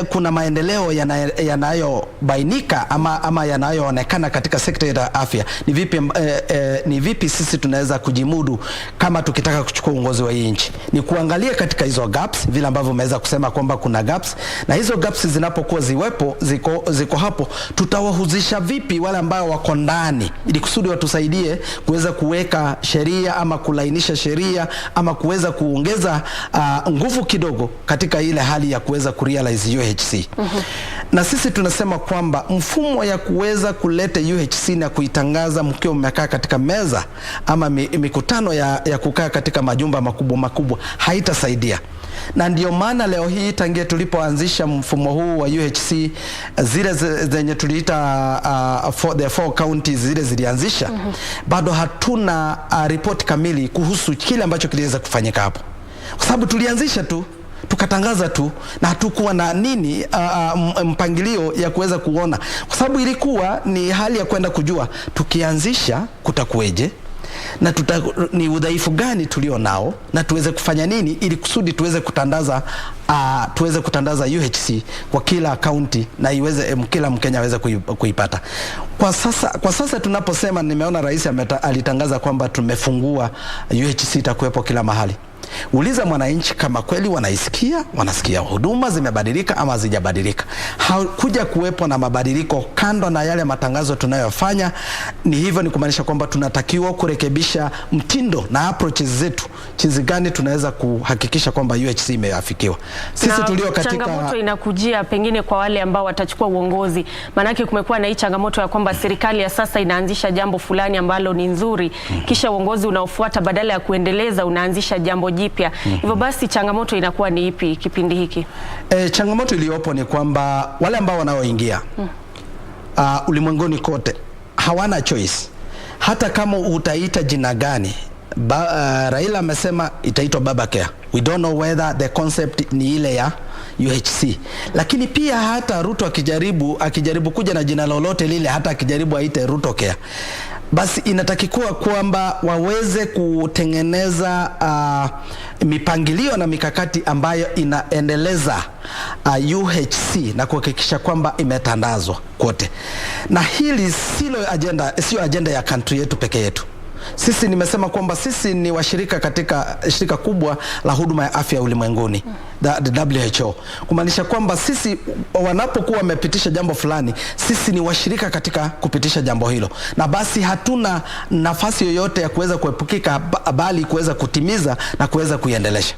kuna maendeleo yanayobainika ama yanayoonekana katika sekta ya afya, ni vipi sisi tunaweza kujimudu kama tukitaka kuchukua uongozi wa hii nchi? Ni kuangalia katika hizo gaps, vile ambavyo umeweza kusema kwamba kuna gaps, na hizo gaps zinapokuwa ziko hapo, tutawahuzisha vipi wale ambao wako ndani, ili kusudi watusaidie kuweza kuweka sheria ama kulainisha sheria ama kuweza kuongeza nguvu kidogo katika ile hali ya kuweza kurealize UHC. Na sisi tunasema kwamba mfumo ya kuweza kuleta UHC na kuitangaza mkiwa mmekaa katika meza ama mikutano ya kukaa katika majumba makubwa haitasaidia. Na ndio maana leo hii tangia tulipoanzisha mfumo huu wa UHC, zile zenye tuliita the 4 counties zile zilianzisha, bado hatuna report kamili kuhusu kile ambacho kiliweza kufanyika hapo, kwa sababu tulianzisha tu tukatangaza tu na hatukuwa na mpangilio ya kuweza kuona, kwa sababu ilikuwa ni hali ya kwenda kujua tukianzisha kutakueje na ni udhaifu gani tulio nao na tuweze kufanya nini ili kusudi tuweze kutandaza UHC kwa kila county na iweze kila Mkenya aweze kuipata. Kwa sasa tunaposema, nimeona rais alitangaza kwamba tumefungua UHC itakuwepo kila mahali. Uliza mwananchi kama kweli wanasikia huduma zimebadilika ama hazijabadilika. Hakuja kuwepo na mabadiliko kando na yale matangazo tunayofanya. Ni hivyo, ni kumaanisha kwamba tunatakiwa kurekebisha mtindo na approaches zetu, jinsi gani tunaweza kuhakikisha kwamba UHC imeafikiwa. Sisi tulio katika changamoto inakujia pengine kwa wale ambao watachukua uongozi, manake kumekuwa na hii changamoto ya kwamba serikali ya sasa inaanzisha jambo fulani ambalo ni nzuri, kisha uongozi unaofuata badala ya kuendeleza unaanzisha jambo jipya. Hivyo basi changamoto inakuwa ni ipi kipindi hiki? Changamoto iliyopo ni kwamba wale ambao wanaoingia ulimwenguni kote hawana choice. Hata kama utaita jina gani, Raila amesema itaitwa Baba Care. We don't know whether the concept ni ile ya UHC. Lakini pia hata Ruto akijaribu kuja na jina lolote lile, hata akijaribu aite Ruto Care, basi inatakikua kwamba waweze kutengeneza mipangilio na mikakati ambayo inaendeleza UHC na kuhakikisha kwamba imetandazwa kote. Na hili sio agenda ya country yetu peke yetu. Sisi nimesema kwamba sisi ni washirika katika shirika kubwa la huduma ya afya ulimwenguni, the WHO. Kumaanisha kwamba sisi wanapokuwa wamepitisha jambo fulani, sisi ni washirika katika kupitisha jambo hilo. Na basi hatuna nafasi yoyote ya kuweza kuepukika, bali kuweza kutimiza na kuweza kuiendelesha.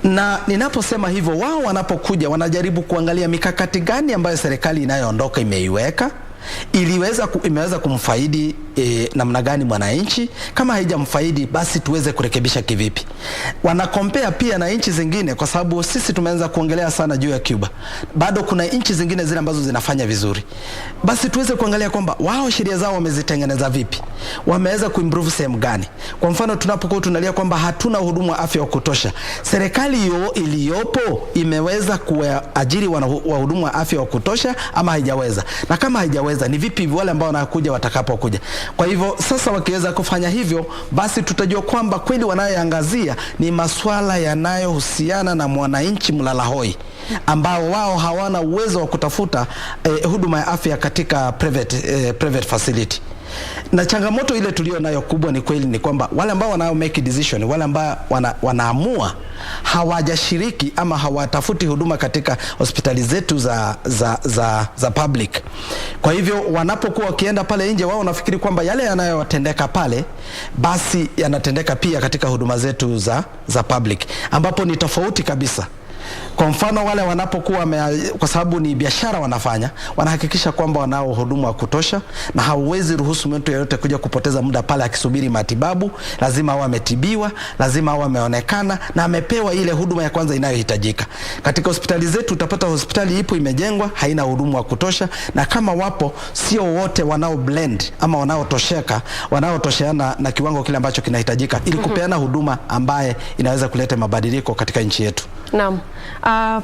Na ninaposema hivyo, wao wanapokuja wanajaribu kuangalia mikakati gani ambayo serikali inayoondoka imeiweka, imeweza kumfaidi namna gani mwananchi. Kama haijamfaidi, basi tuweze kurekebisha kivipi. Wanakompea pia na nchi zingine, kwa sababu sisi tumeanza kuongelea sana juu ya Cuba. Bado kuna nchi zingine zile ambazo zinafanya vizuri. Basi tuweze kuangalia kwamba wao sheria zao wamezitengeneza vipi, wameweza kuimprove sehemu gani. Kwa mfano, tunapokuwa tunalia kwamba hatuna hudumu wa afya wa kutosha, serikali hiyo iliyopo imeweza kuajiri wahudumu wa afya wa kutosha ama haijaweza? Na kama haijaweza, ni vipi wale ambao wanakuja watakapokuja? Kwa hivyo sasa wakiweza kufanya hivyo, basi tutajua kwamba kweli wanayoangazia ni masuala yanayohusiana na mwananchi mlalahoi, ambao wao hawana uwezo wa kutafuta huduma ya afya katika private facility. Na changamoto ile tulio nayo kubwa ni kweli ni kwamba wale ambao wanao make decision, wale ambao wanaamua, hawajashiriki ama hawatafuti huduma katika hospitali zetu za public. Kwa hivyo wanapokuwa wakienda pale nje, wao wanafikiri kwamba yale yanayotendeka pale basi yanatendeka pia katika huduma zetu za public, ambapo ni tofauti kabisa. Kwa mfano, wale wanapokuwa kwa sababu ni biashara wanafanya, wanahakikisha kwamba wanao hudumu wa kutosha, na hauwezi ruhusu mtu yeyote kuja kupoteza muda pale akisubiri matibabu. Lazima awe ametibiwa, lazima awe ameonekana na amepewa ile huduma ya kwanza inayohitajika. Katika hospitali zetu utapata hospitali ipo imejengwa, haina hudumu wa kutosha, na kama wapo, sio wote wanao blend ama wanaotosheana na kiwango kile ambacho kinahitajika ili kupeana huduma ambaye inaweza kuleta mabadiliko katika nchi yetu. Naam.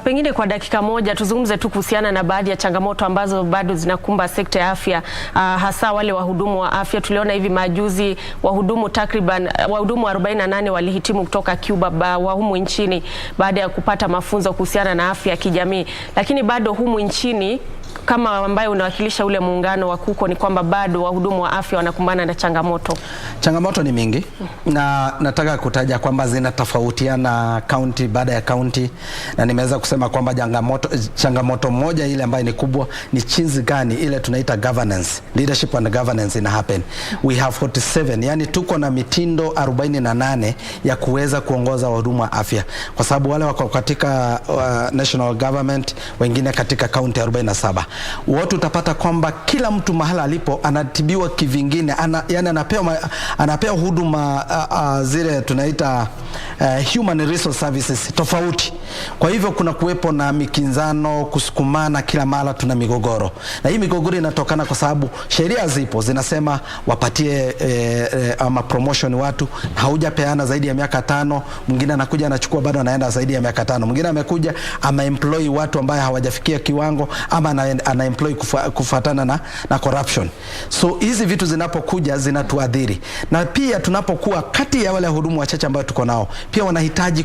Pengine kwa dakika moja tuzungumze tu kuhusiana na baadhi ya changamoto ambazo bado zinakumba sekta ya afya, hasa wale wahudumu wa afya. Tuliona hivi majuzi wahudumu 48 walihitimu kutoka Cuba wa humu nchini baada ya kupata mafunzo kuhusiana na afya ya kijamii, lakini bado humu nchini kama ambaye unawakilisha ule muungano wa KUKO ni kwamba bado wahudumu wa afya wanakumbana na changamoto. Changamoto ni mingi, na nataka kutaja kwamba zinatofautiana county baada ya county, na nimeweza kusema kwamba changamoto moja ile ambayo ni kubwa ni jinsi gani ile tunaita governance, leadership and governance ina happen. We have 47, yani tuko na mitindo 48 ya kuweza kuongoza wahudumu wa afya, kwa sababu wale wako katika national government, wengine katika county 47. Wote utapata kwamba kila mtu mahala alipo anatibiwa kivingine, yani anapewa huduma zile tunaita human resource services tofauti. Kwa hivyo kuna kuwepo na mikinzano, kusukumana, kila mara tuna migogoro. Na hii migogoro inatokana kwa sababu sheria zipo zinasema wapatie ama promotion watu, haujapeana zaidi ya miaka 5, mwingine anakuja anachukua bado anaenda zaidi ya miaka 5. Mwingine amekuja employ watu ambao hawajafikia kiwango ama ana employ kufuatana na corruption. So hizi vitu zinapokuja zinatuadhiri. Na pia tunapokuwa kati ya wale wahudumu wachache ambao tuko nao, pia wanahitaji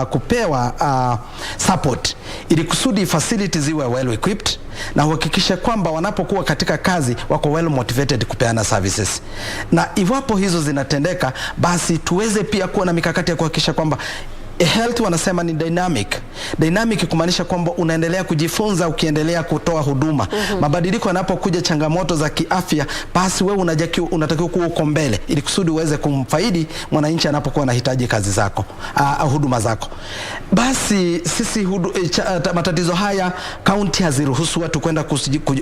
kupewa support ili kusudi facilities ziwe well equipped, na uhakikisha kwamba wanapokuwa katika kazi wako well motivated kupeana services. Na iwapo hizo zinatendeka, basi tuweze pia kuwa na mikakati ya kuhakikisha kwamba health wanasema ni dynamic kumaanisha kwamba unaendelea kujifunza ukiendelea kutoa huduma. Mabadiliko yanapokuja, changamoto za kiafya, basi wewe unatakiwa kuwa uko mbele ili kusudi uweze kumfaidi mwananchi anapokuwa anahitaji kazi zako, huduma zako. Basi sisi matatizo haya county haziruhusu watu kwenda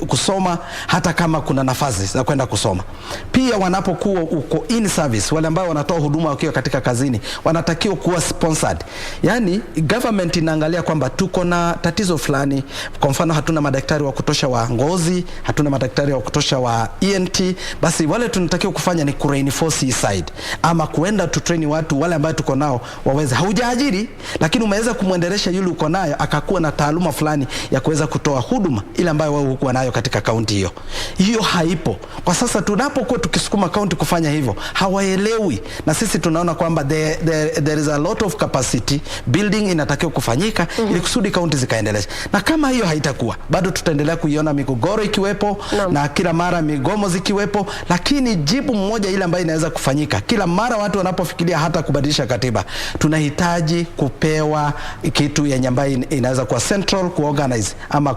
kusoma hata kama kuna nafasi za kwenda kusoma. Pia wanapokuwa uko in service, wale ambao wanatoa huduma wakiwa katika kazini wanatakiwa kuwa sponsored. Yani government inaangalia kwamba tuko na tatizo fulani, kwa mfano hatuna madaktari wa kutosha wa ngozi, hatuna madaktari wa kutosha wa ENT, basi wale tunatakiwa kufanya ni kureinforce hii side, ama kuenda to train watu wale ambao tuko nao waweze. Haujaajiri, lakini umeweza kumwendelesha yule uko nayo akakuwa na taaluma fulani ya kuweza kutoa huduma ile ambayo wewe uko nayo katika kaunti hiyo. Hiyo haipo. Kwa sasa tunapokuwa tukisukuma kaunti kufanya hivyo, hawaelewi, na sisi tunaona kwamba there is a lot of capacity capacity building inatakiwa kufanyika ili kusudi kaunti zikaendelea. Na kama hiyo haitakuwa, bado tutaendelea kuiona migogoro ikiwepo na kila mara migomo zikiwepo, lakini jibu mmoja ile ambayo inaweza kufanyika kila mara watu wanapofikiria hata kubadilisha katiba, tunahitaji kupewa kitu yenye ambayo inaweza kuwa central kuorganize ama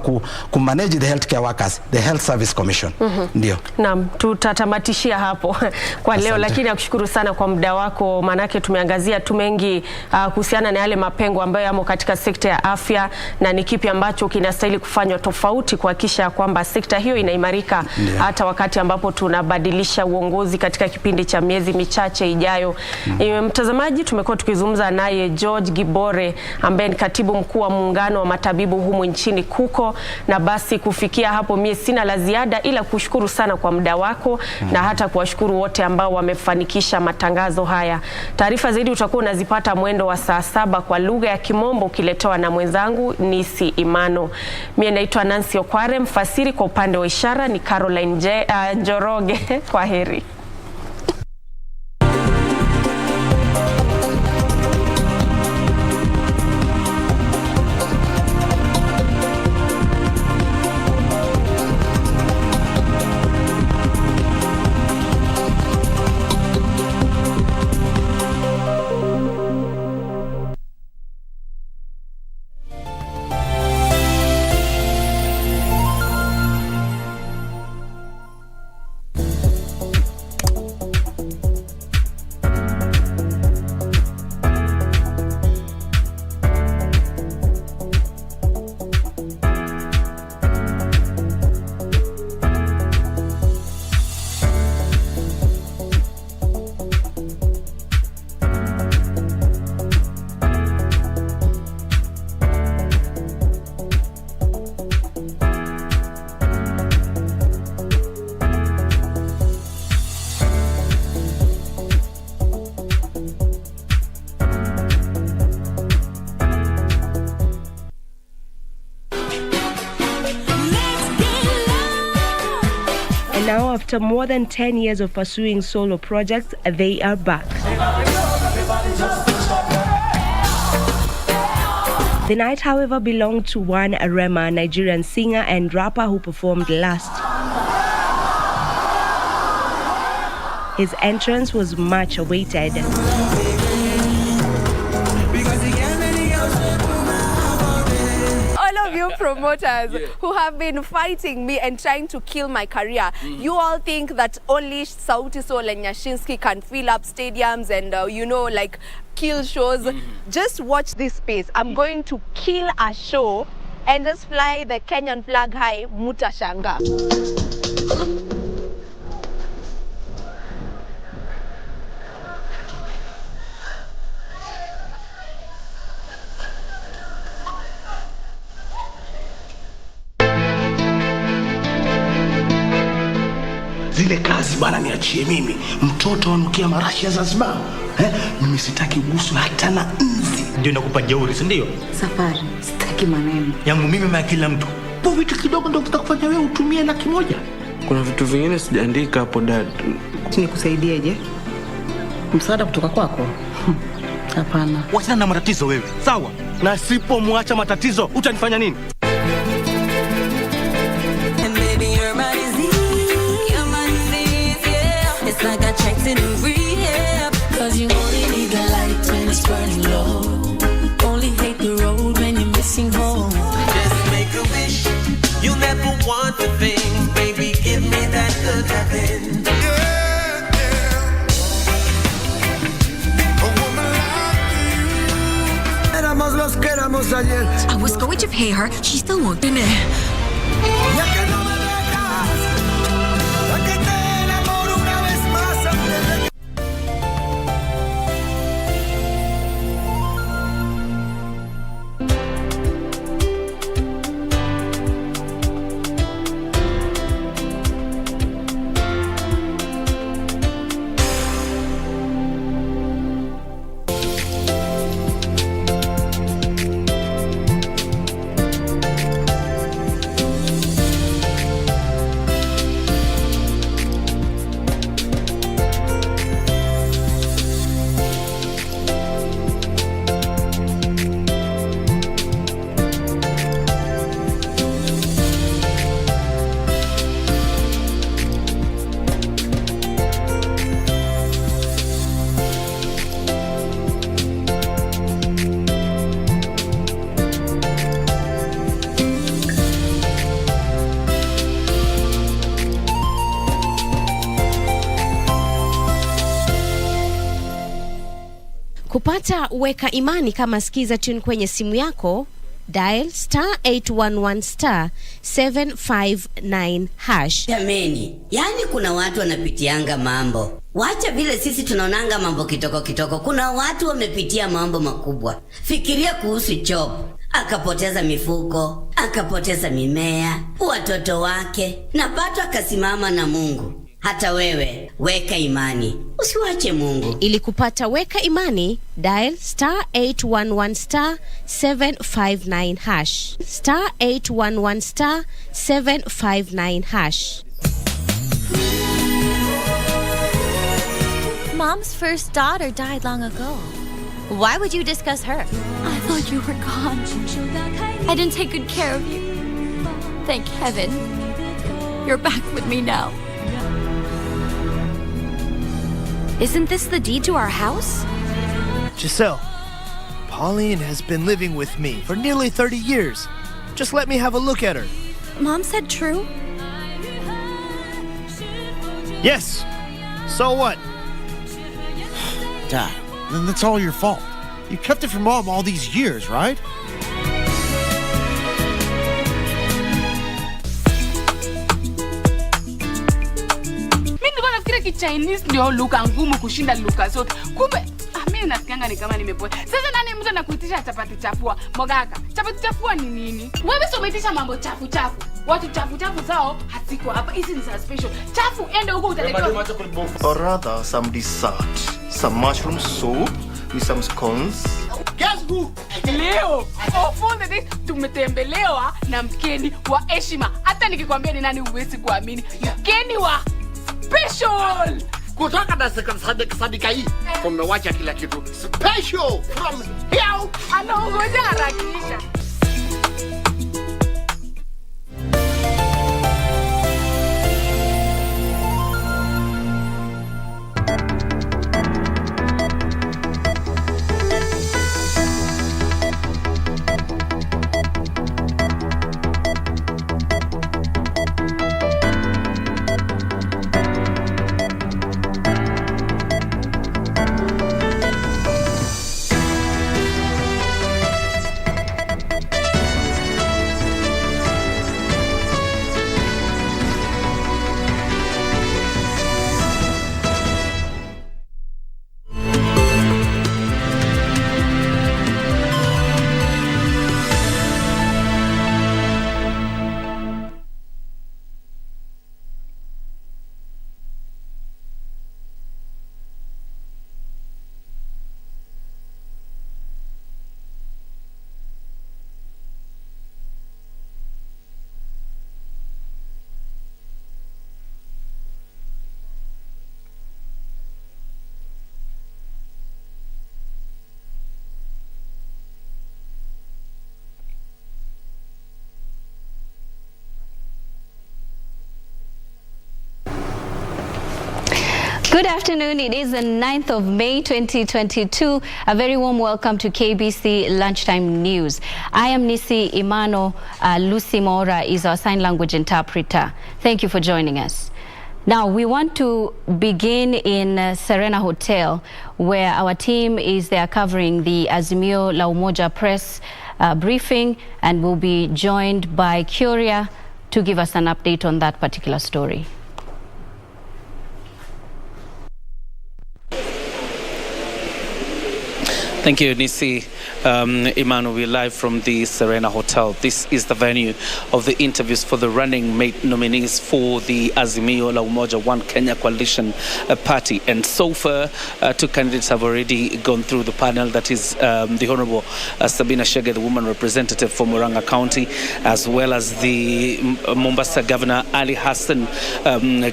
kumanage the healthcare workers, the Health Service Commission. Ndio. Naam, tutatamatishia hapo kwa leo. Asante. Lakini nakushukuru sana kwa muda wako, manake tumeangazia tu mengi kuhusiana na yale mapengo ambayo yamo katika sekta ya afya na ni kipi ambacho kinastahili kufanywa tofauti kuhakikisha kwamba sekta hiyo inaimarika hata wakati ambapo tunabadilisha uongozi katika kipindi cha miezi michache ijayo. Mtazamaji, tumekuwa tukizungumza naye George Gibore ambaye ni katibu mkuu wa muungano wa matabibu humu nchini KUKO, na basi kufikia hapo mimi sina la ziada ila kushukuru sana kwa muda wako na hata kuwashukuru wote ambao wamefanikisha matangazo haya. Taarifa zaidi utakuwa unazipata mwendo wa saa 7 kwa lugha ya Kimombo ukiletewa na mwenzangu Nissy Imano. Mimi naitwa Nancy Okware, mfasiri kwa upande wa ishara ni Caroline Njoroge. Kwa heri. Now, after more than 10 years of pursuing solo projects, they are back. The night, however, belonged to one Arema, Nigerian singer and rapper who performed last. His entrance was much awaited. Promoters who have been fighting me and trying to kill my career. You all think that only Sauti Sol and Nyashinsky can fill up stadiums and like kill shows. Just watch this space. I'm going to kill a show and just fly the Kenyan flag high, Mutashanga. Zile kazi bana niachie mimi. Mtoto anukia marashi ya Zanzibar. Mimi sitaki uguswe hata na nzi. Ndio nakupa jeuri, si ndio? Safari, sitaki maneno. Yangu mimi na kila mtu. Po vitu kidogo ndio tutakufanya wewe utumie 100,000. Kuna vitu vingine sijaandika hapo dad. Nikusaidieje? Msaada kutoka kwako? Hapana. Wachana na matatizo wewe. Sawa? Na sipomwacha matatizo utanifanya nini? Like I checked in rehab, 'cause you only need the light when it's burning low. Only hate the road when you're missing home. Just make a wish. You never want the things, baby. Give me that good loving. I was going to pay her. She still won't be me. Kupata Weka Imani kama skiza tune kwenye simu yako, dial *811*759#. Jameni, yani kuna watu wanapitianga mambo. Wacha vile sisi tunaonanga mambo kitoko. Kuna watu wamepitia mambo makubwa. Fikiria kuhusu Job. Akapoteza mifugo, akapoteza mimea, watoto wake, na bado akasimama na Mungu. Hata wewe, weka imani. Usiwache Mungu. Ili kupata Weka Imani, dial *811*759#. *811*759#. Mom's first daughter died long ago. Why would you discuss her? I thought you were gone. I didn't take good care of you. Thank heaven. You're back with me now. Isn't this the deed to our house? Giselle, Pauline has been living with me for nearly 30 years. Just let me have a look at her. Mom said true? Yes. So what? Dad, then that's all your fault. You kept it from Mom all these years, right? Chinese ndio lugha ngumu kushinda lugha zote. Kumbe mimi nasikianga ni kama nimepotea. Sasa nani mtu anakuitisha chapati chafua? Mogaka, chapati chafua ni nini? Wewe sio umeitisha mambo chafu. Watu chafu zao haziko hapa. Hizi ni special. Chafu ende huko utaletewa. Or rather some dessert. Some mushroom soup with some scones. Guess who? Leo, ofunde this tumetembelewa na mgeni wa heshima. Hata nikikwambia ni nani huwezi kuamini. Mgeni wa special kutoka na sadika hii tumewacha kila kitu special from here. Anaongoja harakisha. Good afternoon. It is the 9th of May 2022. A very warm welcome to KBC Lunchtime News. I am Nissy. Imano. Lucy Mora is our sign language interpreter. Thank you for joining us. Now, we want to begin in Serena Hotel, where our team is there covering the Azimio La Umoja press briefing, and we'll be joined by Curia to give us an update on that particular story. Thank you, Nissy. Imano, we're live from the Serena Hotel. This is the venue of the interviews for the running mate nominees for the Azimio La Umoja One Kenya Coalition Party. And so far, two candidates have already gone through the panel. That is the Honorable Sabina Shege, the woman representative for Murang'a County, as well as the Mombasa Governor Ali Hassan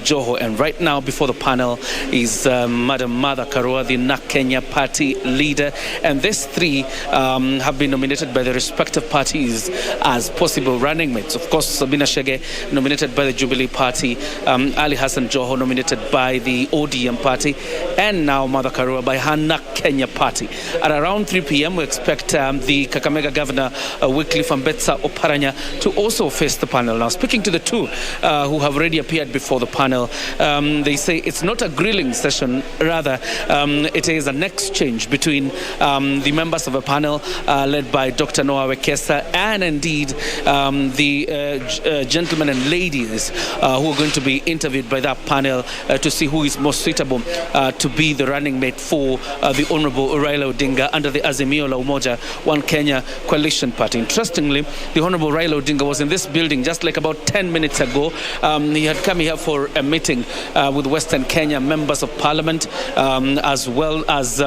Joho. And right now, before the panel is Madam Martha Karua, the NAK Kenya Party leader. And these 3 have been nominated by the respective parties as possible running mates. Of course, Sabina Chege nominated by the Jubilee Party, Ali Hassan Joho nominated by the ODM Party, and now Martha Karua by Hana Kenya Party. At around 3 p.m. we expect the Kakamega Governor Wycliffe Ambetsa Oparanya to also face the panel. Now, speaking to the 2 who have already appeared before the panel, they say it's not a grilling session, rather it is an exchange between the members of a panel led by Dr. Noah Wekesa and indeed the gentlemen and ladies who are going to be interviewed by that panel to see who is most suitable to be the running mate for the Honorable Raila Odinga under the Azimio la Umoja One Kenya coalition party. Interestingly, the Honorable Raila Odinga was in this building just like about 10 minutes ago. He had come here for a meeting with Western Kenya members of parliament, as well as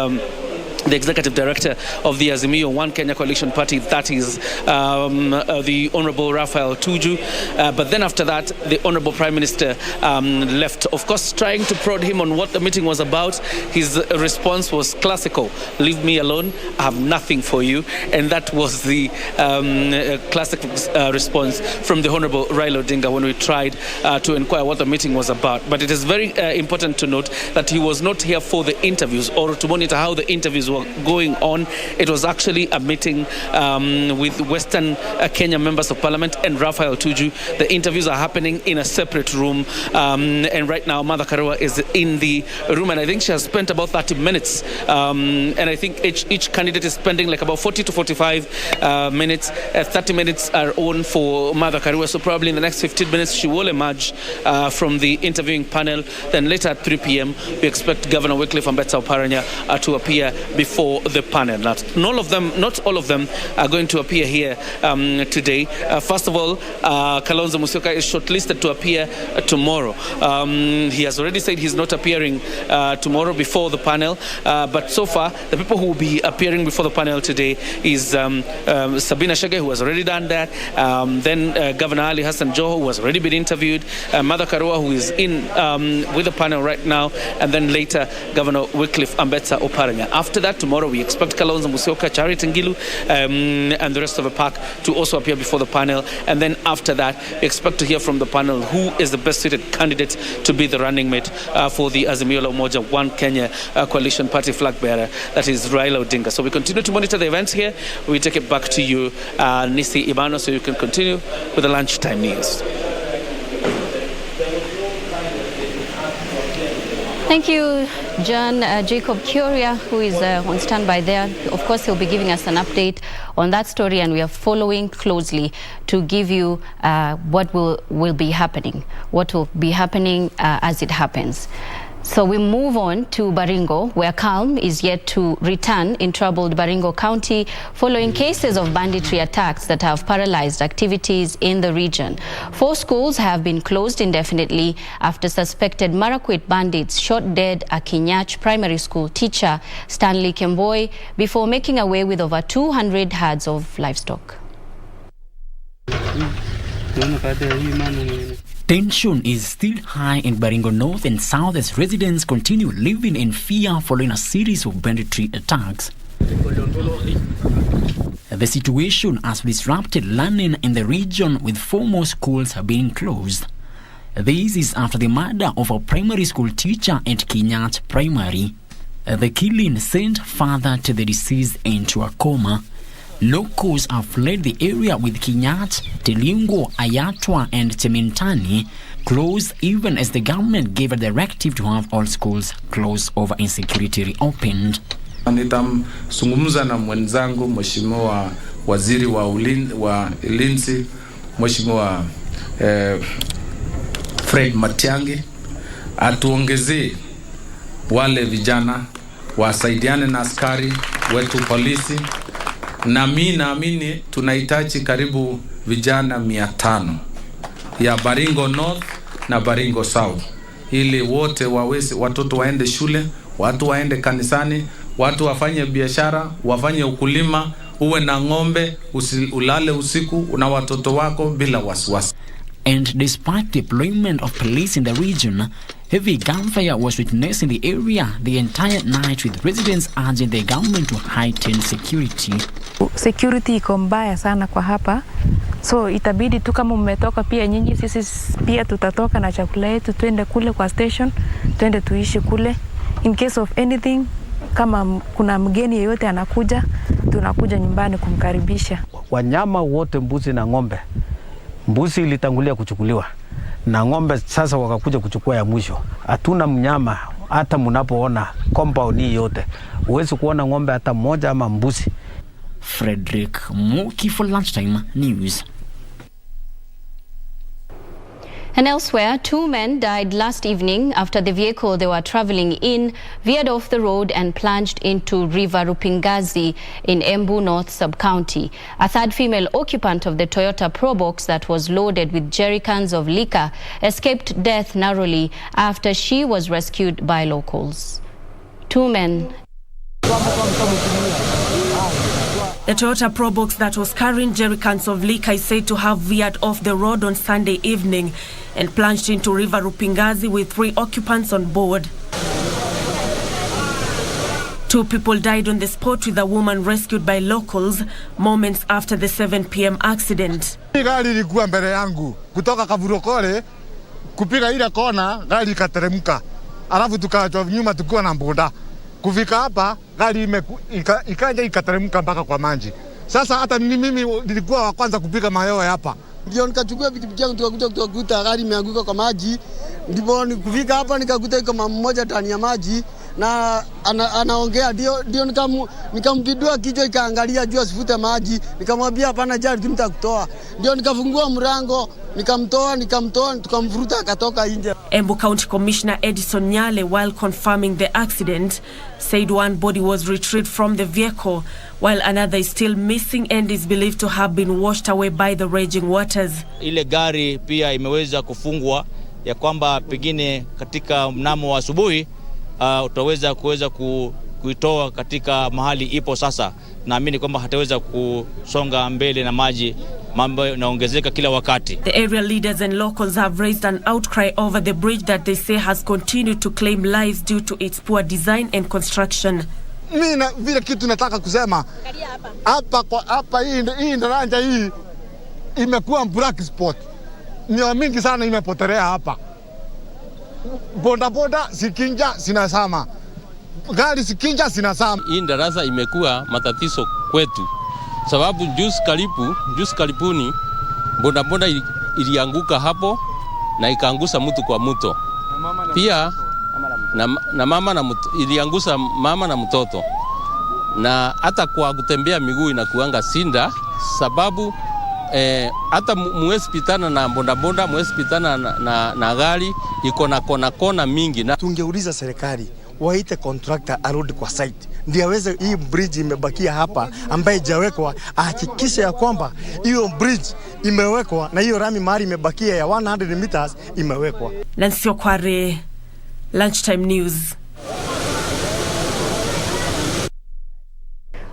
the executive director of the Azimio One Kenya coalition party, that is the Honorable Raphael Tuju. But then after that, the Honorable Prime Minister left, of course, trying to prod him on what the meeting was about. His response was classical: leave me alone, I have nothing for you. And that was the classic response from the Honorable Raila Odinga when we tried to inquire what the meeting was about. But it is very important to note that he was not here for the interviews or to monitor how the interviews were going on. It was actually a meeting with Western Kenya members of parliament and Raphael Tuju. The interviews are happening in a separate room, and right now Martha Karua is in the room, and I think she has spent about 30 minutes, and I think each candidate is spending like about 40 to 45 minutes. 30 minutes are on for Martha Karua, so probably in the next 15 minutes she will emerge from the interviewing panel. Then later at 3 p.m. we expect Governor Wycliffe Ambetsa Oparanya to appear before the panel. Not all of them are going to appear here today. First of all, Kalonzo Musyoka is shortlisted to appear tomorrow. He has already said he's not appearing tomorrow before the panel, but so far the people who will be appearing before the panel today is Sabina Chege, who has already done that, then Governor Ali Hassan Joho, who has already been interviewed, Martha Karua, who is in with the panel right now, and then later Governor Wycliffe Ambetsa Oparanya. After that, tomorrow we expect Kalonzo Musyoka, Charity Ngilu, and the rest of the pack to also appear before the panel. And then after that, we expect to hear from the panel who is the best suited candidate to be the running mate for the Azimio la Umoja One Kenya coalition party flag bearer, that is Raila Odinga. So we continue to monitor the events here. We take it back to you, Nissy Imano, so you can continue with the lunchtime news. Thank you, John. Jacob Curia, who is on standby there. Of course, he'll be giving us an update on that story, and we are following closely to give you what will be happening, as it happens. So we move on to Baringo, where calm is yet to return in troubled Baringo County following cases of banditry attacks that have paralyzed activities in the region. 4 schools have been closed indefinitely after suspected Marakwet bandits shot dead a Kinyach primary school teacher, Stanley Kemboi, before making away with over 200 herds of livestock. Tension is still high in Baringo North and South as residents continue living in fear following a series of banditry attacks. The situation has disrupted learning in the region, with 4 more schools being closed. This is after the murder of a primary school teacher at Kinyach Primary. The killing sent father to the deceased into a coma. Locals have fled the area, with Kinyach, Telingo, Ayatwa and Temintani closed, even as the government gave a directive to have all schools closed over insecurity reopened. Nitamzungumza na mwenzangu Mheshimiwa Waziri wa Ulinzi, Mheshimiwa Fred Matiang'i, atuongezee wale vijana, wasaidiane na askari wetu polisi. Na mimi naamini tunahitaji karibu vijana 500 ya Baringo North na Baringo South, ili wote waweze, watoto waende shule, watu waende kanisani, watu wafanye biashara, wafanye ukulima, uwe na ng'ombe, ulale usiku na watoto wako bila wasiwasi. And despite deployment of police in the region, heavy gunfire was witnessed in the area the entire night, with residents urging the government to heighten security. Security iko mbaya sana kwa hapa, so itabidi tu kama mmetoka pia nyinyi, sisi pia tutatoka na chakula yetu twende kule kwa station, twende tuishi kule. In case of anything, kama kuna mgeni yeyote anakuja, tunakuja nyumbani kumkaribisha. Wanyama wote, mbuzi na ng'ombe, mbuzi ilitangulia kuchukuliwa na ng'ombe sasa wakakuja kuchukua ya mwisho. Hatuna mnyama, hata mnapoona compound hii yote huwezi kuona ng'ombe hata mmoja ama mbuzi. Frederick Muki for Lunchtime News. And elsewhere, 2 men died last evening after the vehicle they were traveling in veered off the road and plunged into River Rupingazi in Embu North Sub-County. A third female occupant of the Toyota Probox that was loaded with jerrycans of liquor escaped death narrowly after she was rescued by locals. 2 men. The Toyota Probox that was carrying jerrycans of liquor is said to have veered off the road on Sunday evening and plunged into River Rupingazi with 3 occupants on board. 2 people died on the spot, with a woman rescued by locals moments after the 7 p.m. accident. Gari ilikuwa mbele yangu kutoka Kavurokole kupiga ile kona, gari ikateremka, alafu tukaachwa nyuma tukiwa na boda. Kufika hapa gari ikaja ikateremka mpaka kwa maji. Sasa hata mimi nilikuwa wa kwanza kupiga mayowe hapa. Ndio nikachukua pikipiki yangu tukakuta gari imeanguka kwa maji. Ndipo nikufika hapa nikakuta iko mama mmoja ndani ya maji na anaongea, ndio nikampindua kichwa, ikaangalia juu asifute maji. Nikamwambia hapana jari, tunitakutoa. Ndio nikafungua mlango, nikamtoa tukamvuruta akatoka nje. Embu County Commissioner Edison Nyale, while confirming the accident, said one body was retrieved from the vehicle while another is still missing and is believed to have been washed away by the raging waters. Ile gari pia imeweza kufungwa, ya kwamba pengine katika mnamo wa asubuhi utaweza kuitoa katika mahali ipo sasa. Naamini kwamba hataweza kusonga mbele na maji, mambo yanaongezeka kila wakati. The area leaders and locals have raised an outcry over the bridge that they say has continued to claim lives due to its poor design and construction. Mimi vile kitu nataka kusema hapa hii daraja hii imekuwa black spot. Ni mingi sana imepotelea hapa. Boda sikinja sinasama. Gari sikinja sinasama. Hii daraja imekuwa matatizo kwetu. Sababu juzi karibuni boda ilianguka hapo na ikaangusha mtu kwa mto. Pia na mama iliangusha mama na mtoto. Na hata kwa kutembea miguu inakuanga sinda, sababu hata muwezi pitana na boda, muwezi pitana na gari iko na kona mingi. Na tungeuliza serikali waite contractor arudi kwa site ndio aweze hii bridge imebakia hapa ambaye hajawekwa, ahakikishe ya kwamba hiyo bridge imewekwa na hiyo rami mahali imebakia ya 100 meters imewekwa. Nancy Okware, Lunchtime News.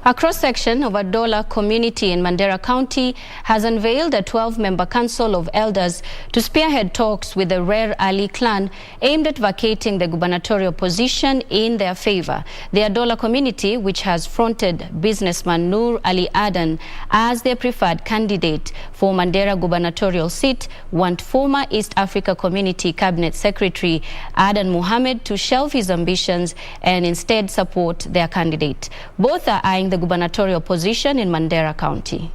A cross-section of Adola community in Mandera County has unveiled a 12-member council of elders to spearhead talks with the Rare Ali clan aimed at vacating the gubernatorial position in their favor. The Adola community, which has fronted businessman Nur Ali Adan as their preferred candidate for Mandera gubernatorial seat, want former East Africa Community Cabinet Secretary Adan Mohammed to shelve his ambitions and instead support their candidate. Both are eyeing the gubernatorial position in Mandera County.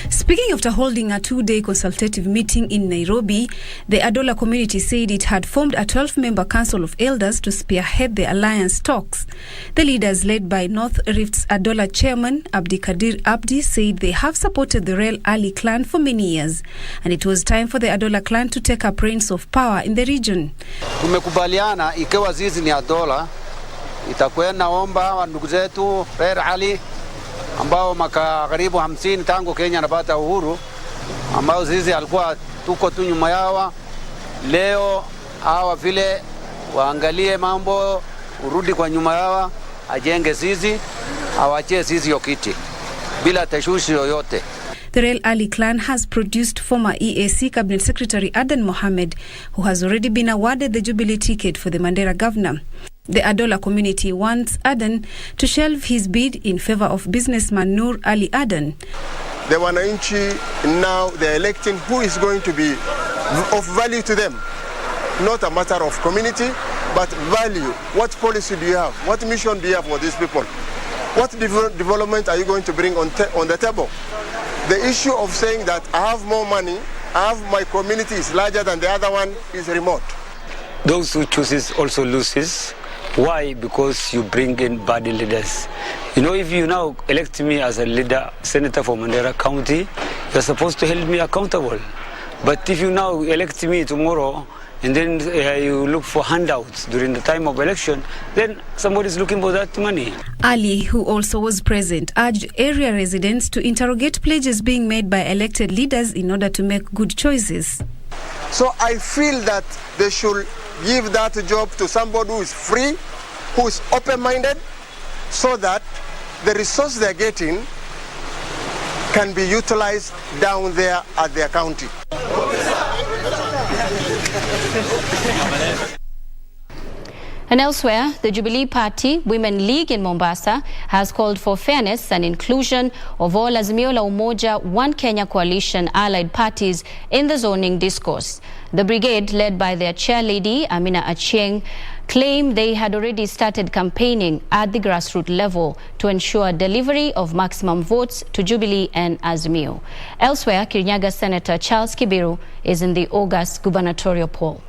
Speaking after holding a 2-day consultative meeting in Nairobi, the Adola community said it had formed a 12-member council of elders to spearhead the alliance talks. The leaders, led by North Rift's Adola chairman Abdi Kadir Abdi, said they have supported the Rare Ali clan for many years, and it was time for the Adola clan to take up reins of power in the region. Tumekubaliana ikiwa zizi ni Adola, itakuwa naomba wa ndugu zetu Rare Ali ambao karibu 50 tangu Kenya napata uhuru, ambao sisi alikuwa tuko tu nyuma yao, leo hawa vile waangalie mambo, urudi kwa nyuma yao, ajenge sisi, awachie sisi yokiti bila tashwishi yoyote. The Rel Ali clan has produced former EAC Cabinet Secretary Adan Mohamed, who has already been awarded the Jubilee ticket for the Mandera governor. The Adola community wants Adan to shelve his bid in favor of businessman Nur Ali Adan. The wananchi now they're electing who is going to be of value to them. Not a matter of community, but value. What policy do you have? What mission do you have for these people? What development are you going to bring on the table? The issue of saying that I have more money, my community is larger than the other one is remote. Those who chooses also loses. Why? Because you bring in bad leaders. You know, if you now elect me as a leader, senator for Mandera County, you're supposed to hold me accountable. But if you now elect me tomorrow, and then you look for handouts during the time of election, then somebody's looking for that money. Ali, who also was present, urged area residents to interrogate pledges being made by elected leaders in order to make good choices. So I feel that they should give that job to somebody who is free, who is open-minded, so that the resource they're getting can be utilized down there at their county. And elsewhere, the Jubilee Party Women League in Mombasa has called for fairness and inclusion of all Azimio la Umoja One Kenya Coalition allied parties in the zoning discourse. The brigade, led by their chairlady, Amina Achieng, claimed they had already started campaigning at the grassroots level to ensure delivery of maximum votes to Jubilee and Azimio. Elsewhere, Kirinyaga Senator Charles Kibiru is in the August gubernatorial poll.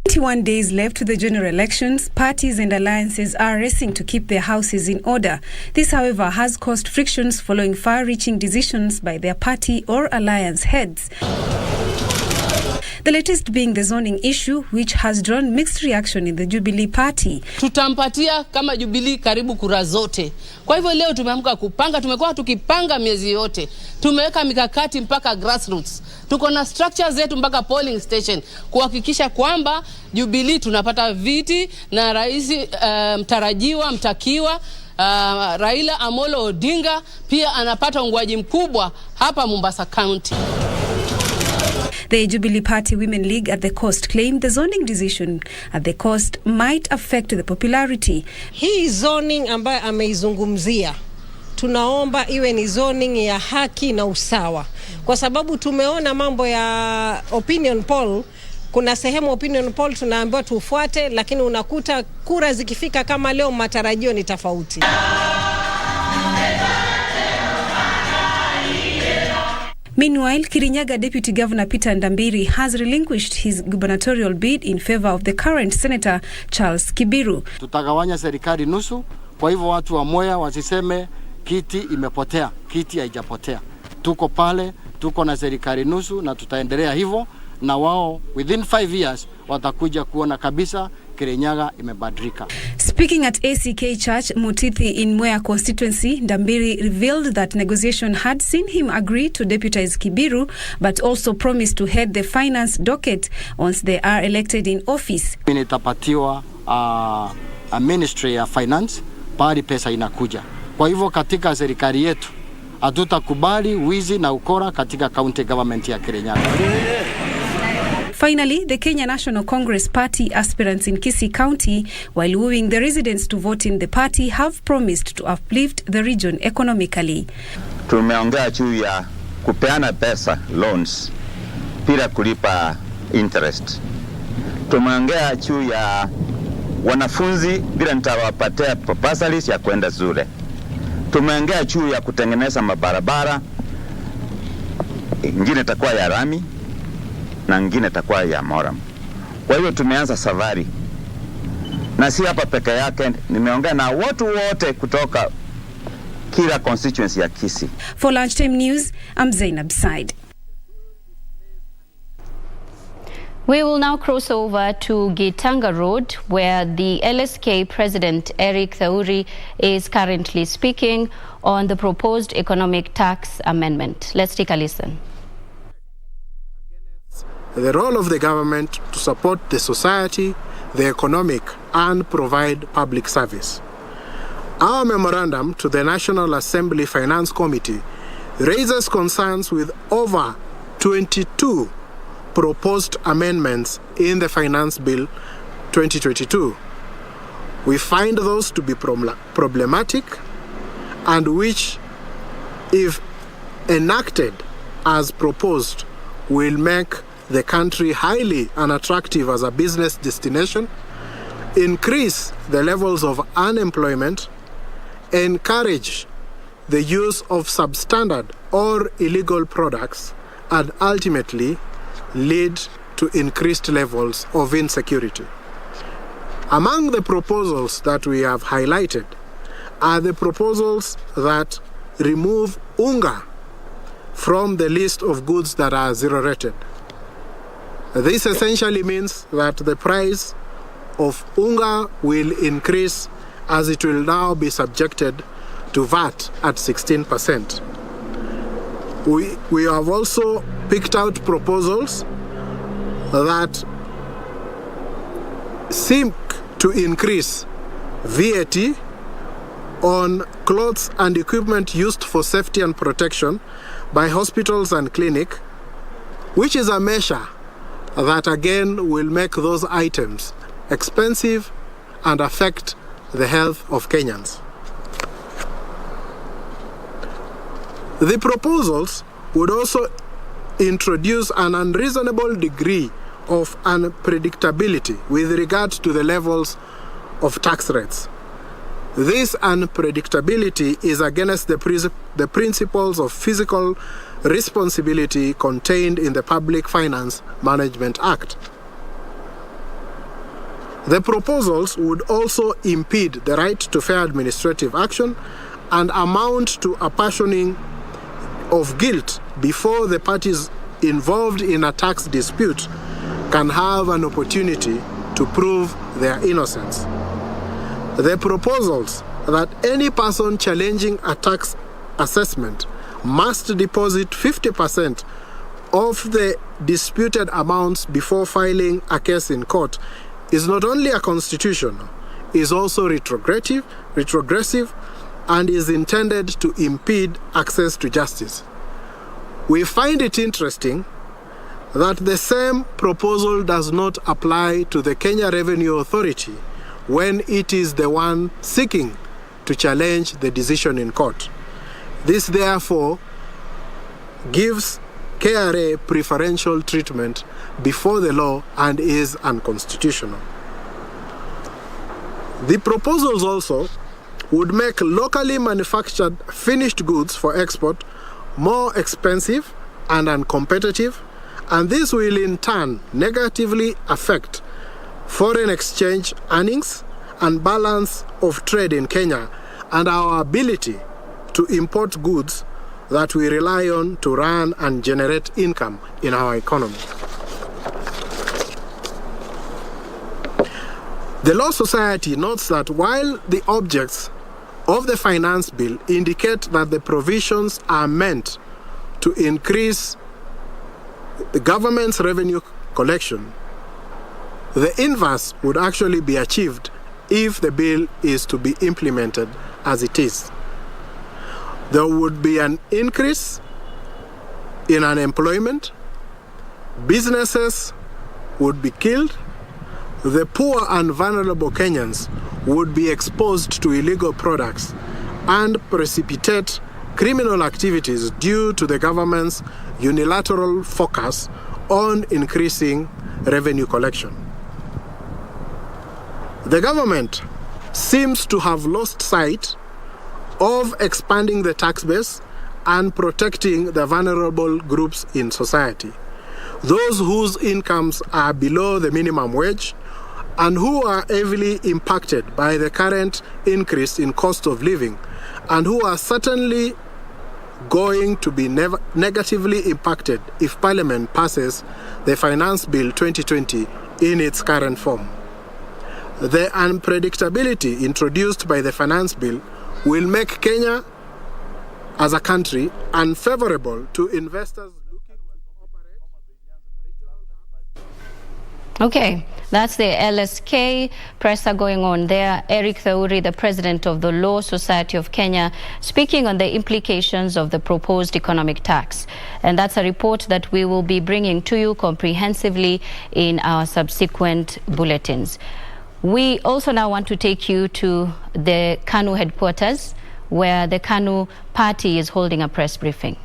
21 days left to the general elections. Parties and alliances are racing to keep their houses in order. This, however, has caused frictions following far-reaching decisions by their party or alliance heads. The latest being the zoning issue, which has drawn mixed reaction in the Jubilee Party. Tutampatia kama Jubilee karibu kura zote. Kwa hivyo leo tumeamka kupanga, tumekuwa tukipanga miezi yote. Tumeweka mikakati mpaka grassroots. Tuko na structure zetu mpaka polling station kuhakikisha kwamba Jubilee tunapata viti na rais mtarajiwa mtakiwa Raila Amolo Odinga pia anapata ungwaji mkubwa hapa Mombasa County. The Jubilee Party Women League at the Coast claimed the zoning decision at the Coast might affect the popularity. Hii zoning ambayo ameizungumzia, tunaomba iwe ni zoning ya haki na usawa. Kwa sababu tumeona mambo ya opinion poll, kuna sehemu opinion poll tunaambiwa tufuate, lakini unakuta kura zikifika kama leo matarajio ni tofauti. Meanwhile, Kirinyaga Deputy Governor Peter Ndambiri has relinquished his gubernatorial bid in favor of the current Senator Charles Kibiru. Tutagawanya serikali nusu, kwa hivyo watu wa Moya wasiseme kiti imepotea, kiti haijapotea. Tuko pale, tuko na serikali nusu na tutaendelea hivyo, na wao within 5 years watakuja kuona kabisa Kirinyaga imebadilika. Speaking at ACK Church Mutithi in Mwea constituency, Ndambiri revealed that negotiation had seen him agree to deputize Kibiru, but also promised to head the finance docket once they are elected in office. Nitapatiwa a ministry ya finance, pali pesa inakuja. Kwa hivyo katika serikali yetu, hatutakubali wizi na ukora katika county government ya Kirinyaga. Finally, the Kenya National Congress Party aspirants in Kisii County, while wooing the residents to vote in the party, have promised to uplift the region economically. Tumeongea juu ya kupeana pesa, loans, bila kulipa interest. Tumeongea juu ya wanafunzi bila nitawapatia bursaries ya kwenda shule. Tumeongea juu ya kutengeneza mabarabara, ingine itakuwa ya rami na ngine itakuwa ya moram. Kwa hiyo tumeanza safari. Na si hapa peke yake, nimeongea na watu wote kutoka kila constituency ya Kisii. For Lunchtime News, I'm Zainab Said. We will now cross over to Gitanga Road, where the LSK President Eric Thauri is currently speaking on the proposed economic tax amendment. Let's take a listen. The role of the government to support the society, the economic, and provide public service. Our memorandum to the National Assembly Finance Committee raises concerns with over 22 proposed amendments in the Finance Bill 2022. We find those to be problematic and which, if enacted as proposed, will make the country highly unattractive as a business destination, increase the levels of unemployment, encourage the use of substandard or illegal products, and ultimately lead to increased levels of insecurity. Among the proposals that we have highlighted are the proposals that remove unga from the list of goods that are zero rated. This essentially means that the price of unga will increase as it will now be subjected to VAT at 16%. We have also picked out proposals that seek to increase VAT on clothes and equipment used for safety and protection by hospitals and clinics, which is a measure that again will make those items expensive and affect the health of Kenyans. The proposals would also introduce an unreasonable degree of unpredictability with regard to the levels of tax rates. This unpredictability is against the principles of fiscal responsibility contained in the Public Finance Management Act. The proposals would also impede the right to fair administrative action and amount to apportioning of guilt before the parties involved in a tax dispute can have an opportunity to prove their innocence. The proposals that any person challenging a tax assessment must deposit 50% of the disputed amounts before filing a case in court is not only unconstitutional, is also retrogressive, and is intended to impede access to justice. We find it interesting that the same proposal does not apply to the Kenya Revenue Authority when it is the one seeking to challenge the decision in court. This therefore gives KRA preferential treatment before the law and is unconstitutional. The proposals also would make locally manufactured finished goods for export more expensive and uncompetitive, and this will in turn negatively affect foreign exchange earnings and balance of trade in Kenya and our ability to import goods that we rely on to run and generate income in our economy. The Law Society notes that while the objects of the Finance Bill indicate that the provisions are meant to increase the government's revenue collection, the inverse would actually be achieved if the bill is to be implemented as it is. There would be an increase in unemployment, businesses would be killed, the poor and vulnerable Kenyans would be exposed to illegal products and precipitate criminal activities due to the government's unilateral focus on increasing revenue collection. The government seems to have lost sight of expanding the tax base and protecting the vulnerable groups in society, those whose incomes are below the minimum wage and who are heavily impacted by the current increase in cost of living and who are certainly going to be negatively impacted if Parliament passes the Finance Bill 2020 in its current form. The unpredictability introduced by the Finance Bill will make Kenya as a country unfavorable to investors. Okay, that's the LSK presser going on there. Eric Thauri, the president of the Law Society of Kenya, speaking on the implications of the proposed economic tax. And that's a report that we will be bringing to you comprehensively in our subsequent bulletins. We also now want to take you to the KANU headquarters, where the KANU party is holding a press briefing.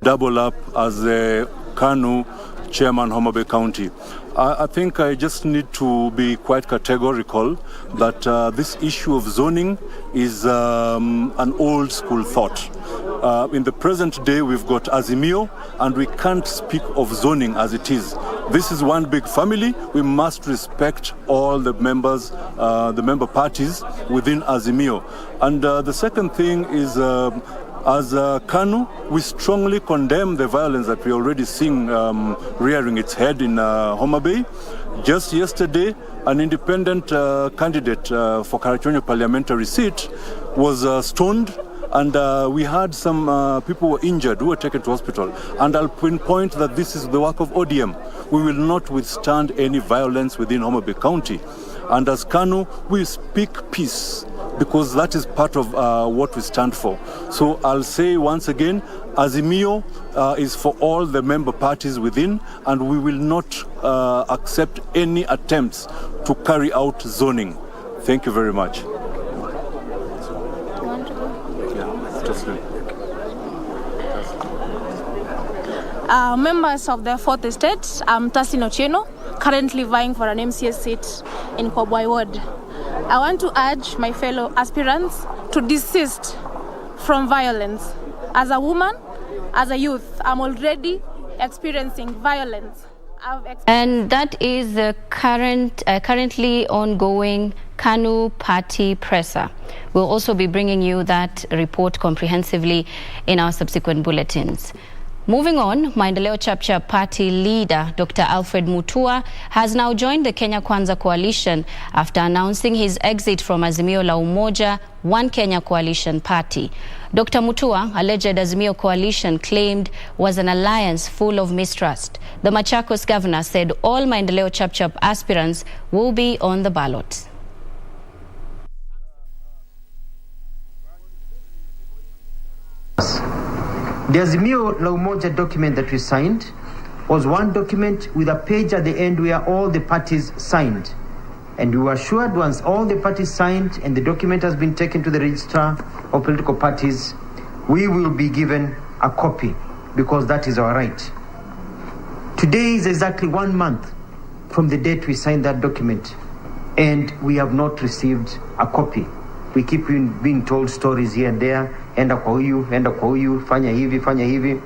Double up as the KANU chairman, Homa Bay County. I think I just need to be quite categorical that this issue of zoning is an old school thought. In the present day, we've got Azimio, and we can't speak of zoning as it is. This is one big family. We must respect all the members, the member parties within Azimio. And the second thing is, as KANU, we strongly condemn the violence that we're already seeing rearing its head in Homa Bay. Just yesterday, an independent candidate for Karachuonyo parliamentary seat was stoned, and we had some people were injured who were taken to hospital. And I'll pinpoint that this is the work of ODM. We will not withstand any violence within Homa Bay County. And as KANU, we speak peace, because that is part of what we stand for. So I'll say once again, Azimio is for all the member parties within, and we will not accept any attempts to carry out zoning. Thank you very much. Members of the 4th Estate, I'm Tassin Ochieno, currently vying for an MCS seat in Kwabwai Ward. I want to urge my fellow aspirants to desist from violence. As a woman, as a youth, I'm already experiencing violence. And that is the currently ongoing KANU party presser. We'll also be bringing you that report comprehensively in our subsequent bulletins. Moving on, Maendeleo Chapchap party leader Dr. Alfred Mutua has now joined the Kenya Kwanza coalition after announcing his exit from Azimio la Umoja One Kenya coalition party. Dr. Mutua, alleged Azimio coalition claimed was an alliance full of mistrust. The Machakos governor said all Maendeleo Chapchap aspirants will be on the ballot. The Azimio la Umoja document that we signed was one document with a page at the end where all the parties signed. And we were assured once all the parties signed and the document has been taken to the registrar of political parties, we will be given a copy, because that is our right. Today is exactly 1 month from the date we signed that document, and we have not received a copy. We keep being told stories here and there, enda kwa huyu, fanya hivi.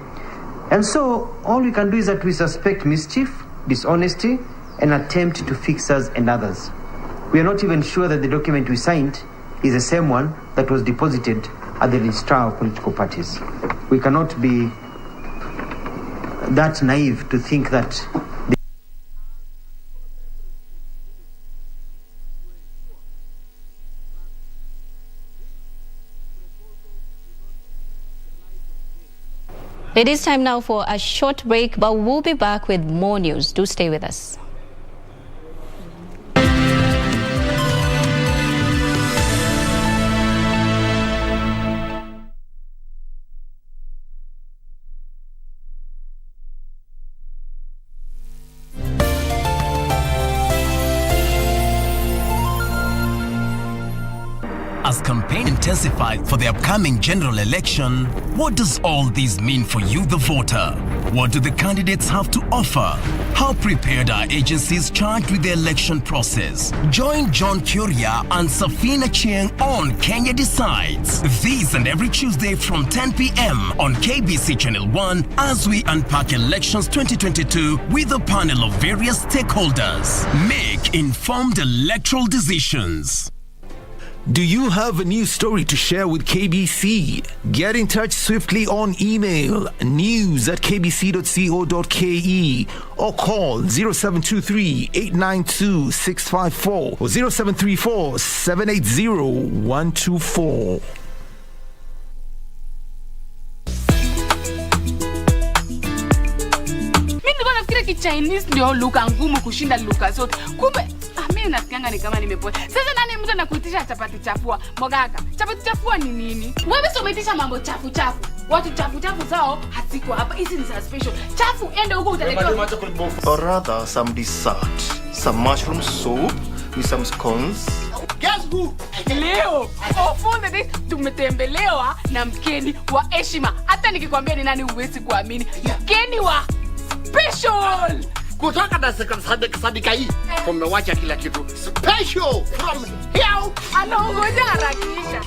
And so all we can do is that we suspect mischief, dishonesty, and attempt to fix us and others. We are not even sure that the document we signed is the same one that was deposited at the registrar of political parties. We cannot be that naive to think that It is time now for a short break, but we'll be back with more news. Do stay with us. As campaign intensified for the upcoming general election, what does all this mean for you, the voter? What do the candidates have to offer? How prepared are agencies charged with the election process? Join John Kuria and Safina Chieng on Kenya Decides. This and every Tuesday from 10 p.m. on KBC Channel 1 as we unpack elections 2022 with a panel of various stakeholders. Make informed electoral decisions. Do you have a news story to share with KBC? Get in touch swiftly on email news@kbc.co.ke or call 0723-892-654 or 0734-780-124. Hata ki Chinese ndio lugha ngumu kushinda lugha zote. Kumbe mimi nasikianga ni kama nimepoa. Sasa nani mtu anakuitisha chapati chafua? Mogaka. Chapati chafua ni nini? Wewe sio umeitisha mambo chafu. Watu chafu zao haziko hapa. Hizi ni special. Chafu ende huko utaletewa. Or rather some dessert. Some mushroom soup with some scones. Guess who? Leo, ofunde this tumetembelewa na mgeni wa heshima. Hata nikikwambia ni nani huwezi kuamini. Mgeni wa special. Kutoka na sadika hii. Umewacha kila kitu. Special from here. Anaongoja harakisha.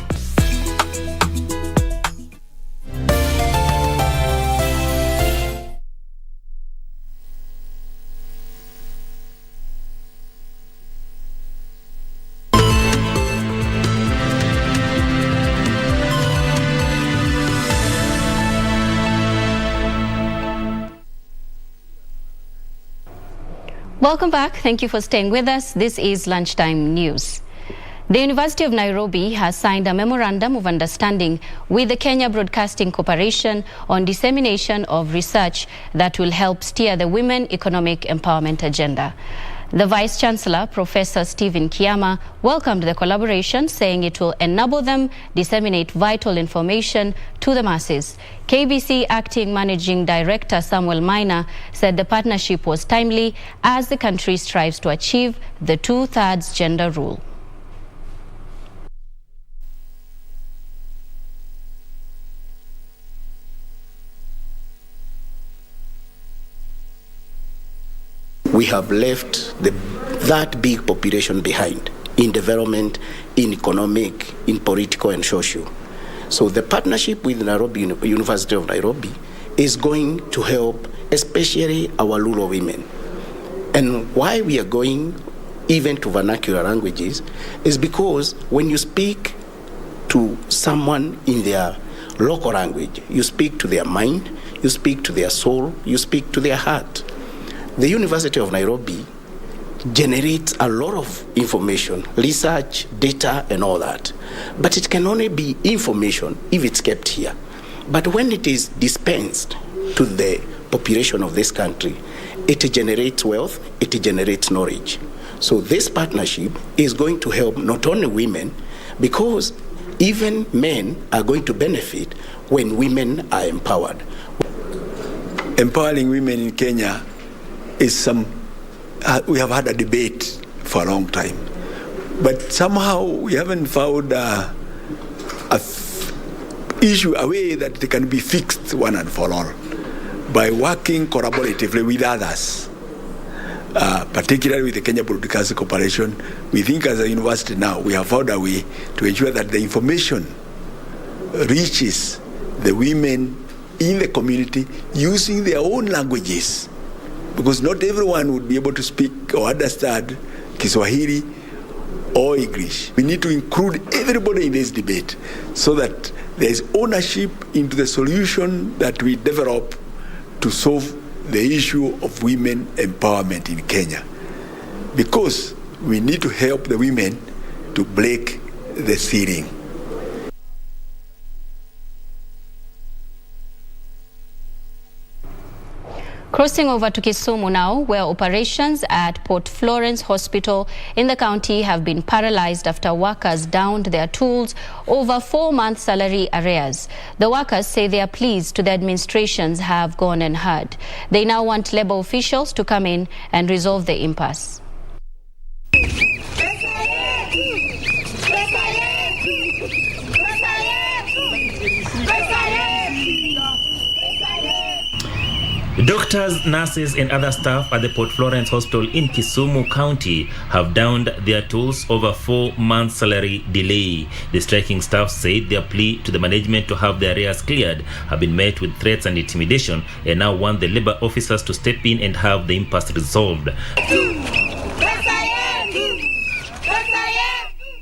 Welcome back. Thank you for staying with us. This is Lunchtime News. The University of Nairobi has signed a memorandum of understanding with the Kenya Broadcasting Corporation on dissemination of research that will help steer the women economic empowerment agenda. The Vice-Chancellor, Professor Stephen Kiambu, welcomed the collaboration, saying it will enable them disseminate vital information to the masses. KBC Acting Managing Director Samuel Maina said the partnership was timely as the country strives to achieve the 2/3 gender rule. We have left that big population behind in development, in economic, in political and social. So the partnership with University of Nairobi is going to help especially our rural women. And why we are going even to vernacular languages is because when you speak to someone in their local language, you speak to their mind, you speak to their soul, you speak to their heart. The University of Nairobi generates a lot of information, research, data, and all that. But it can only be information if it's kept here. But when it is dispensed to the population of this country, it generates wealth, it generates knowledge. So this partnership is going to help not only women, because even men are going to benefit when women are empowered. Empowering women in Kenya is we have had a debate for a long time, but somehow we haven't found a way that it can be fixed one and for all by working collaboratively with others, particularly with the Kenya Broadcasting Corporation. We think as a university now we have found a way to ensure that the information reaches the women in the community using their own languages, because not everyone would be able to speak or understand Kiswahili or English. We need to include everybody in this debate so that there is ownership into the solution that we develop to solve the issue of women empowerment in Kenya. Because we need to help the women to break the ceiling. Crossing over to Kisumu now, where operations at Port Florence Hospital in the county have been paralyzed after workers downed their tools over 4-month salary arrears. The workers say they are pleased to the administrations have gone unheard. They now want labor officials to come in and resolve the impasse. Doctors, nurses and other staff at the Port Florence Hospital in Kisumu County have downed their tools over 4 months salary delay. The striking staff said their plea to the management to have their arrears cleared have been met with threats and intimidation, and now want the labor officers to step in and have the impasse resolved.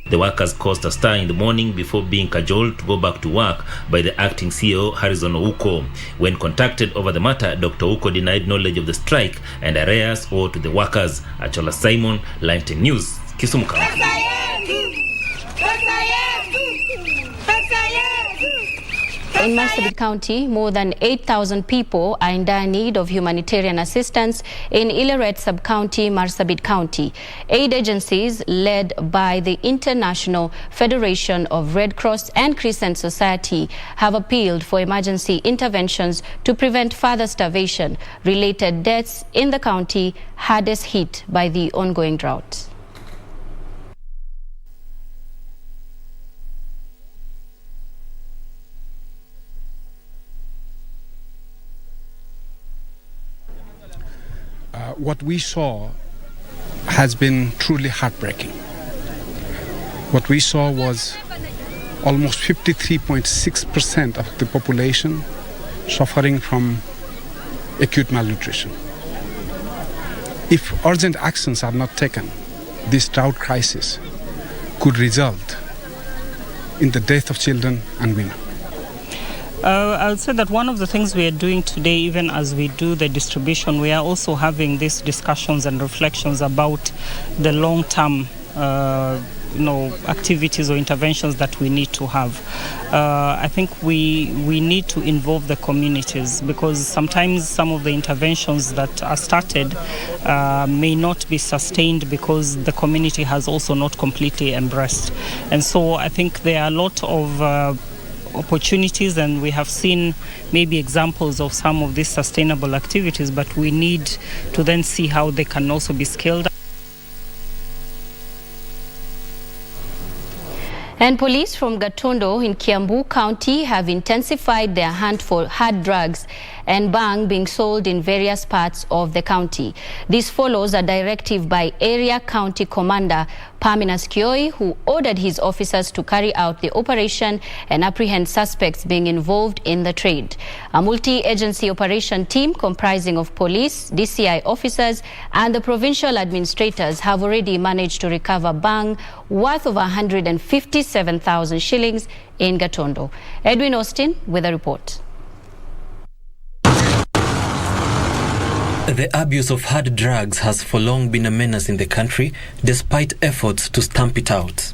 The workers caused a stir in the morning before being cajoled to go back to work by the acting CEO, Harrison Ouko. When contacted over the matter, Dr. Ouko denied knowledge of the strike and arrears owed to the workers. Achola Simon, Lunchtime News, Kisumu County. In Marsabit County, more than 8,000 people are in dire need of humanitarian assistance in Ileret Sub-County, Marsabit County. Aid agencies led by the International Federation of Red Cross and Crescent Society have appealed for emergency interventions to prevent further starvation-related deaths in the county hardest hit by the ongoing drought. What we saw has been truly heartbreaking. What we saw was almost 53.6% of the population suffering from acute malnutrition. If urgent actions are not taken, this drought crisis could result in the death of children and women. I would say that one of the things we are doing today, even as we do the distribution, we are also having these discussions and reflections about the long-term activities or interventions that we need to have. I think we need to involve the communities, because sometimes some of the interventions that are started may not be sustained because the community has also not completely embraced. And so I think there are a lot of opportunities, and we have seen maybe examples of some of these sustainable activities, but we need to then see how they can also be scaled up. And police from Gatondo in Kiambu County have intensified their hunt for hard drugs and bang being sold in various parts of the county. This follows a directive by Area County Commander Parminas Kioi, who ordered his officers to carry out the operation and apprehend suspects being involved in the trade. A multi-agency operation team comprising of police, DCI officers and the provincial administrators have already managed to recover bang worth of 157,000 shillings in Gatondo. Edwin Austin with a report. The abuse of hard drugs has for long been a menace in the country, despite efforts to stamp it out.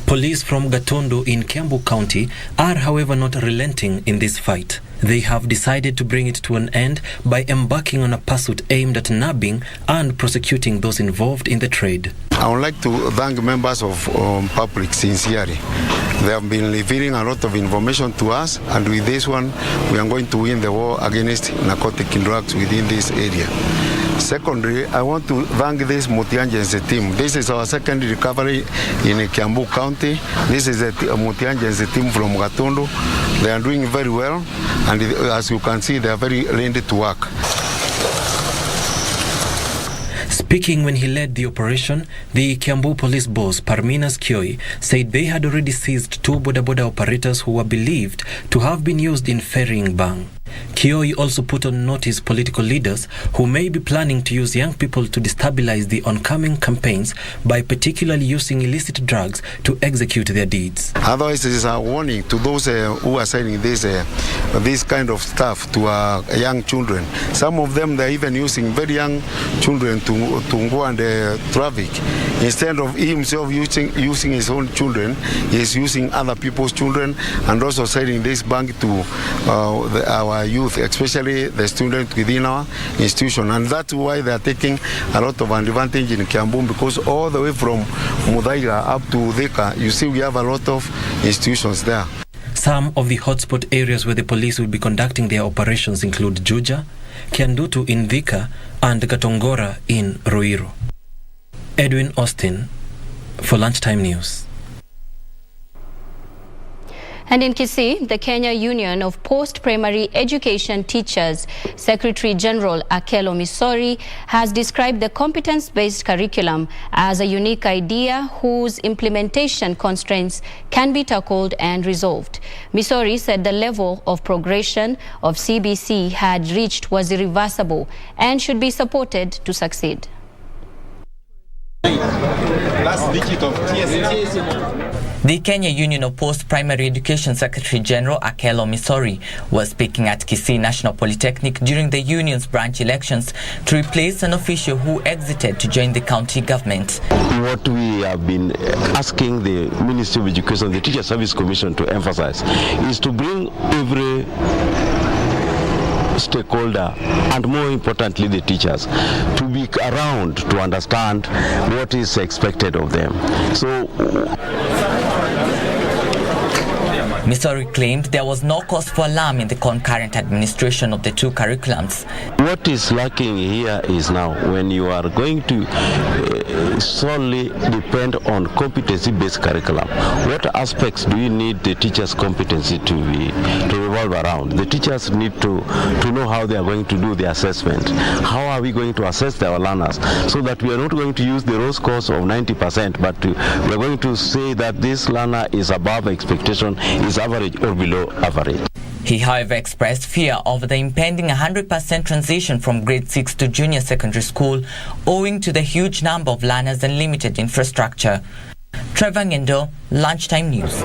Police from Gatondo in Kiambu County are, however, not relenting in this fight. They have decided to bring it to an end by embarking on a pursuit aimed at nabbing and prosecuting those involved in the trade. I would like to thank members of public sincerely. They have been revealing a lot of information to us, and with this one, we are going to win the war against narcotic drugs within this area. Secondly, I want to thank this multi-agency team. This is our second recovery in Kiambu County. This is a multi-agency team from Gatondo. They are doing very well, and as you can see, they are very ready to work. Speaking when he led the operation, the Kiambu police boss Parminas Kioi said they had already seized 2 boda operators who were believed to have been used in ferrying bang. Kioi also put on notice political leaders who may be planning to use young people to destabilize the oncoming campaigns by particularly using illicit drugs to execute their deeds. Otherwise, it is a warning to those who are selling this kind of stuff to young children. Some of them, they're even using very young children to go and traffic. Instead of himself using his own children, he's using other people's children and also selling this bank to our youth, especially the students within our institution. And that's why they are taking a lot of advantage in Kiambu, because all the way from Mudaiga up to Thika, you see we have a lot of institutions there. Some of the hotspot areas where the police will be conducting their operations include Juja, Kiandutu in Thika, and Katongora in Ruiru. Edwin Austin for Lunchtime News. And in Kisii, the Kenya Union of Post-Primary Education Teachers Secretary General Akelo Misori has described the competence-based curriculum as a unique idea whose implementation constraints can be tackled and resolved. Misori said the level of progression of CBC had reached was irreversible and should be supported to succeed. Last digit of TSC. The Kenya Union of Post-Primary Education Secretary General Akelo Misori was speaking at Kisii National Polytechnic during the union's branch elections to replace an official who exited to join the county government. What we have been asking the Ministry of Education, the Teacher Service Commission to emphasize is to bring every stakeholder, and more importantly the teachers, to be around to understand what is expected of them. So Misori claimed there was no cause for alarm in the concurrent administration of the two curriculums. What is lacking here is now when you are going to solely depend on competency-based curriculum, what aspects do you need the teachers' competency to revolve around? The teachers need to know how they are going to do the assessment. How are we going to assess our learners so that we are not going to use the raw scores of 90%, but we are going to say that this learner is above expectation, is average or below average. He, however, expressed fear over the impending 100% transition from grade 6 to junior secondary school owing to the huge number of learners and limited infrastructure. Trevor Ngendo, Lunchtime News.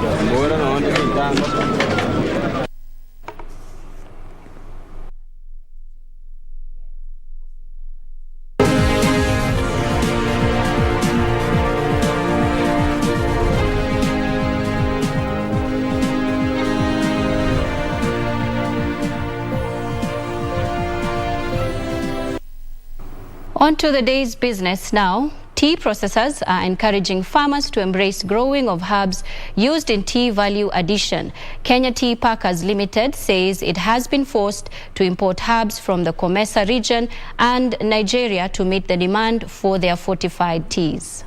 On to the day's business now. Tea processors are encouraging farmers to embrace growing of herbs used in tea value addition. Kenya Tea Packers Limited says it has been forced to import herbs from the Comesa region and Nigeria to meet the demand for their fortified teas.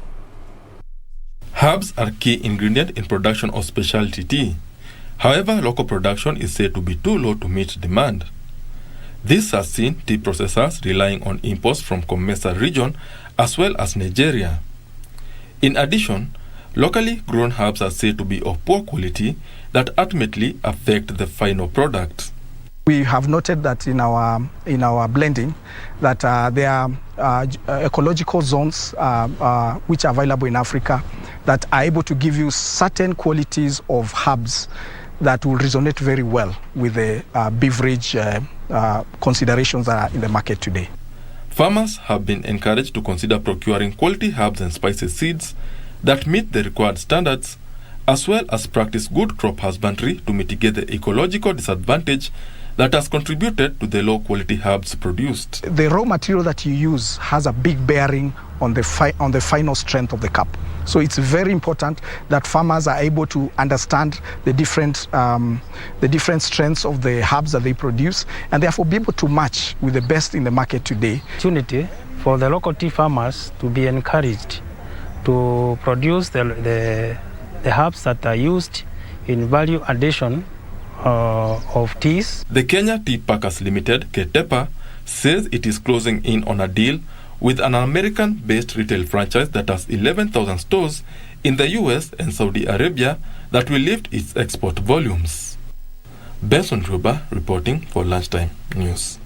Herbs are key ingredient in production of specialty tea. However, local production is said to be too low to meet demand. This has seen tea processors relying on imports from Comesa region as well as Nigeria. In addition, locally grown herbs are said to be of poor quality that ultimately affect the final product. We have noted that in our blending that there are ecological zones which are available in Africa that are able to give you certain qualities of herbs that will resonate very well with the beverage considerations that are in the market today. Farmers have been encouraged to consider procuring quality herbs and spices seeds that meet the required standards, as well as practice good crop husbandry to mitigate the ecological disadvantage that has contributed to the low quality herbs produced. The raw material that you use has a big bearing on the final strength of the cup. So it's very important that farmers are able to understand the different strengths of the herbs that they produce, and therefore be able to match with the best in the market today. Opportunity for the local tea farmers to be encouraged to produce the herbs that are used in value addition of teas. The Kenya Tea Packers Limited, KTEPA, says it is closing in on a deal with an American-based retail franchise that has 11,000 stores in the US and Saudi Arabia that will lift its export volumes. Benson Ruba reporting for Lunchtime News.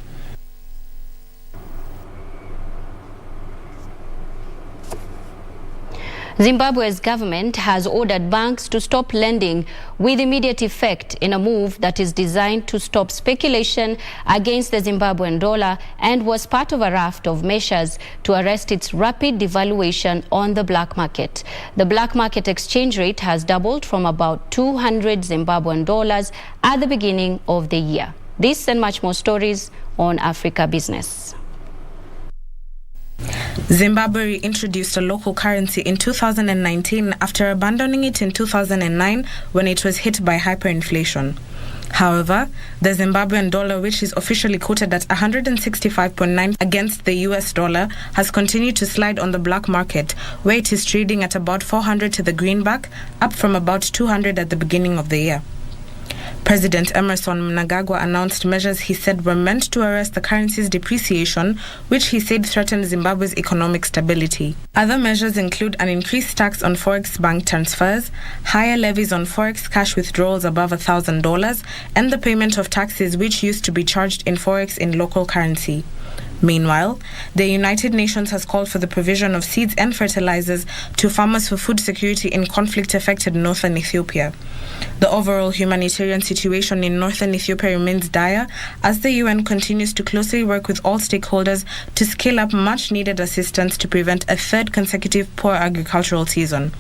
Zimbabwe's government has ordered banks to stop lending with immediate effect in a move that is designed to stop speculation against the Zimbabwean dollar and was part of a raft of measures to arrest its rapid devaluation on the black market. The black market exchange rate has doubled from about 200 Zimbabwean dollars at the beginning of the year. This and much more stories on Africa Business. Zimbabwe introduced a local currency in 2019 after abandoning it in 2009 when it was hit by hyperinflation. However, the Zimbabwean dollar, which is officially quoted at 165.9 against the US dollar, has continued to slide on the black market, where it is trading at about 400 to the greenback, up from about 200 at the beginning of the year. President Emerson Mnangagwa announced measures he said were meant to arrest the currency's depreciation, which he said threatened Zimbabwe's economic stability. Other measures include an increased tax on forex bank transfers, higher levies on forex cash withdrawals above $1,000, and the payment of taxes which used to be charged in forex in local currency. Meanwhile, the United Nations has called for the provision of seeds and fertilizers to farmers for food security in conflict-affected northern Ethiopia. The overall humanitarian situation in northern Ethiopia remains dire as the UN continues to closely work with all stakeholders to scale up much-needed assistance to prevent a third consecutive poor agricultural season.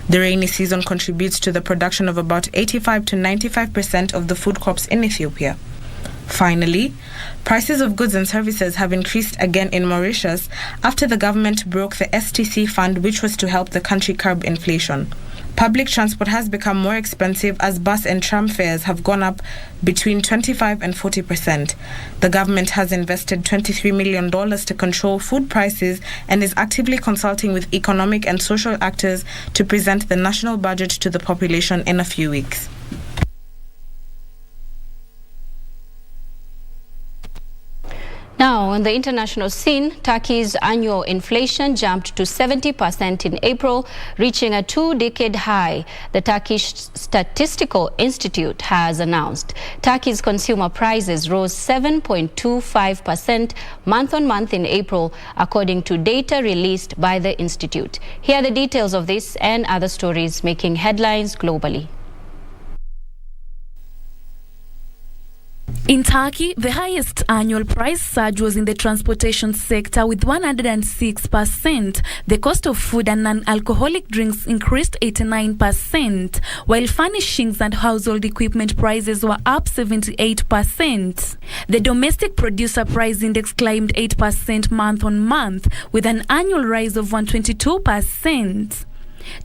The rainy season contributes to the production of about 85 to 95% of the food crops in Ethiopia. Finally, prices of goods and services have increased again in Mauritius after the government broke the STC fund, which was to help the country curb inflation. Public transport has become more expensive as bus and tram fares have gone up between 25 and 40%. The government has invested $23 million to control food prices and is actively consulting with economic and social actors to present the national budget to the population in a few weeks. Now, on the international scene, Turkey's annual inflation jumped to 70% in April, reaching a two-decade high, the Turkish Statistical Institute has announced. Turkey's consumer prices rose 7.25% month-on-month in April, according to data released by the institute. Here are the details of this and other stories making headlines globally. In Turkey, the highest annual price surge was in the transportation sector with 106%. The cost of food and non-alcoholic drinks increased 89%, while furnishings and household equipment prices were up 78%. The domestic producer price index climbed 8% month-on-month, with an annual rise of 122%.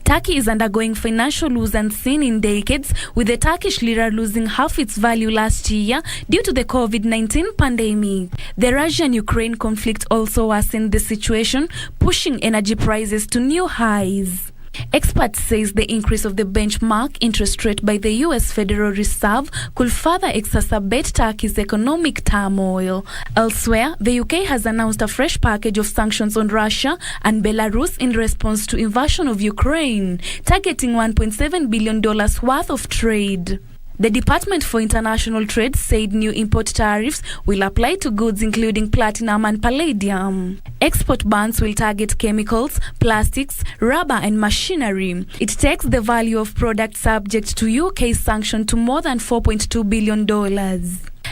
Turkey is undergoing financial woes unseen in decades, with the Turkish lira losing half its value last year due to the COVID-19 pandemic. The Russian-Ukraine conflict also worsened the situation, pushing energy prices to new highs. Experts say the increase of the benchmark interest rate by the U.S. Federal Reserve could further exacerbate Turkey's economic turmoil. Elsewhere, the UK has announced a fresh package of sanctions on Russia and Belarus in response to invasion of Ukraine, targeting $1.7 billion worth of trade. The Department for International Trade said new import tariffs will apply to goods including platinum and palladium. Export bans will target chemicals, plastics, rubber and machinery. It takes the value of products subject to UK sanction to more than $4.2 billion.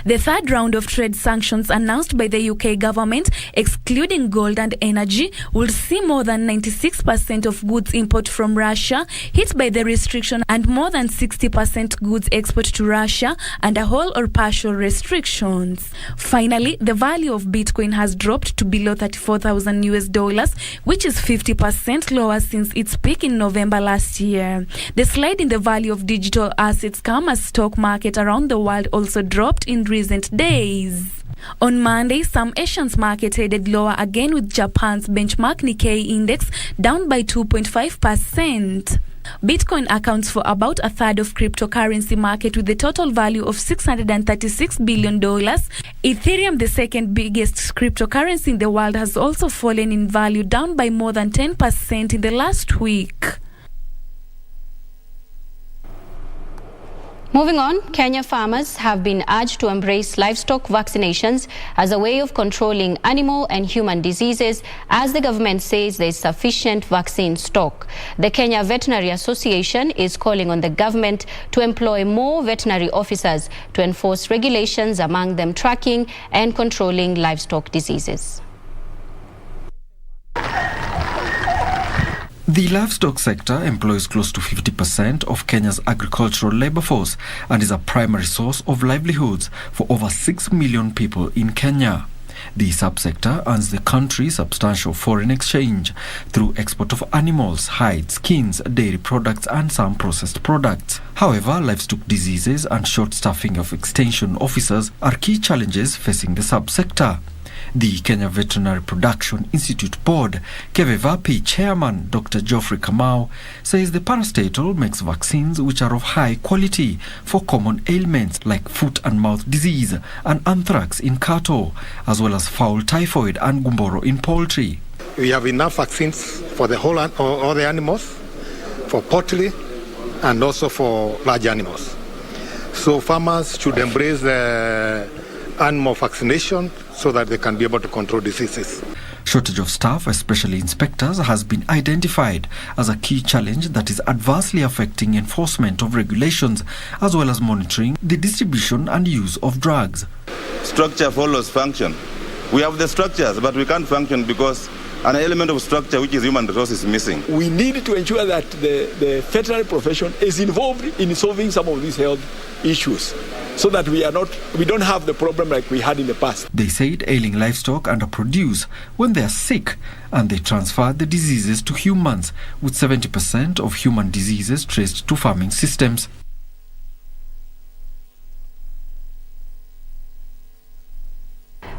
The third round of trade sanctions announced by the UK government, excluding gold and energy, will see more than 96% of goods import from Russia hit by the restriction and more than 60% goods export to Russia under whole or partial restrictions. Finally, the value of Bitcoin has dropped to below $34,000, which is 50% lower since its peak in November last year. The slide in the value of digital assets come as stock market around the world also dropped in recent days. On Monday, some Asians market headed lower again, with Japan's benchmark Nikkei index down by 2.5%. Bitcoin accounts for about a third of cryptocurrency market with a total value of $636 billion. Ethereum, the second biggest cryptocurrency in the world, has also fallen in value, down by more than 10% in the last week. Moving on, Kenya farmers have been urged to embrace livestock vaccinations as a way of controlling animal and human diseases, as the government says there is sufficient vaccine stock. The Kenya Veterinary Association is calling on the government to employ more veterinary officers to enforce regulations, among them tracking and controlling livestock diseases. The livestock sector employs close to 50% of Kenya's agricultural labor force and is a primary source of livelihoods for over 6 million people in Kenya. The subsector earns the country substantial foreign exchange through export of animals, hides, skins, dairy products and some processed products. However, livestock diseases and short staffing of extension officers are key challenges facing the subsector. The Kenya Veterinary Production Institute Board, KVVAP Chairman Dr. Geoffrey Kamau, says the parastatal makes vaccines which are of high quality for common ailments like foot and mouth disease and anthrax in cattle, as well as fowl typhoid and gumboro in poultry. We have enough vaccines for the whole all the animals, for poultry and also for large animals. So farmers should embrace the animal vaccination so that they can be able to control diseases. Shortage of staff, especially inspectors, has been identified as a key challenge that is adversely affecting enforcement of regulations as well as monitoring the distribution and use of drugs. Structure follows function. We have the structures, but we can't function because an element of structure, which is human resource, is missing. We need to ensure that the veterinary profession is involved in solving some of these health issues, so that we don't have the problem like we had in the past. They said ailing livestock underproduce when they are sick, and they transfer the diseases to humans, with 70% of human diseases traced to farming systems.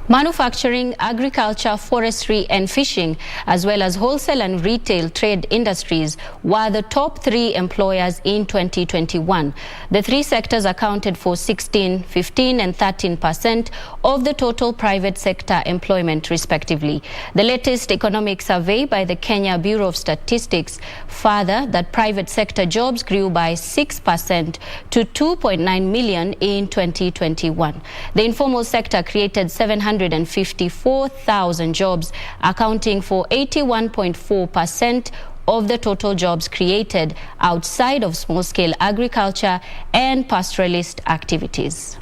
Manufacturing, agriculture, forestry and fishing, as well as wholesale and retail trade industries were the top 3 employers in 2021. The 3 sectors accounted for 16%, 15% and 13% of the total private sector employment respectively. The latest economic survey by the Kenya Bureau of Statistics further that private sector jobs grew by 6% to 2.9 million in 2021. The informal sector created 754,000 jobs, accounting for 81.4% of the total jobs created outside of small-scale agriculture and pastoralist activities.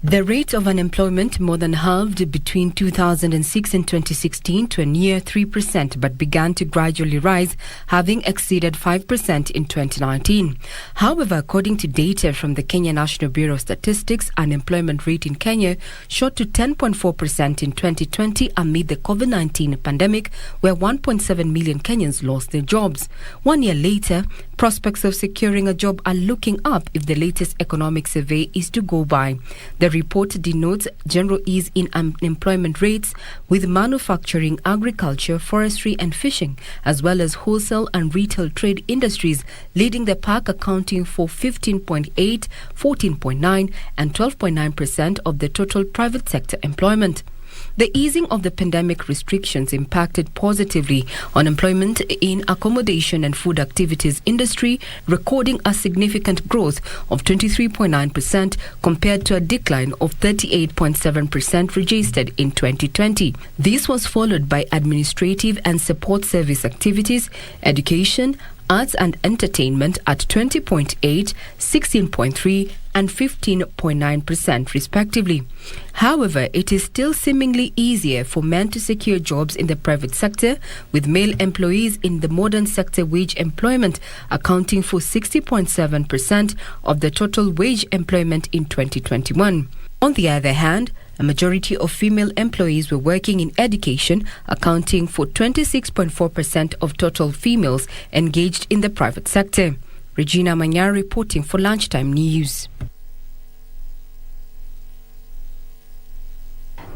The rate of unemployment more than halved between 2006 and 2016 to a near 3%, but began to gradually rise, having exceeded 5% in 2019. However, according to data from the Kenya National Bureau of Statistics, unemployment rate in Kenya shot to 10.4% in 2020 amid the COVID-19 pandemic, where 1.7 million Kenyans lost their jobs. 1 year later, prospects of securing a job are looking up if the latest economic survey is to go by. The report denotes general ease in unemployment rates, with manufacturing, agriculture, forestry and fishing, as well as wholesale and retail trade industries leading the pack, accounting for 15.8%, 14.9% and 12.9% of the total private sector employment. The easing of the pandemic restrictions impacted positively on employment in accommodation and food activities industry, recording a significant growth of 23.9% compared to a decline of 38.7% registered in 2020. This was followed by administrative and support service activities, education, arts and entertainment at 20.8%, 16.3% and 15.9% respectively. However, it is still seemingly easier for men to secure jobs in the private sector, with male employees in the modern sector wage employment accounting for 60.7% of the total wage employment in 2021. On the other hand, a majority of female employees were working in education, accounting for 26.4% of total females engaged in the private sector. Regina Manyar reporting for Lunchtime News.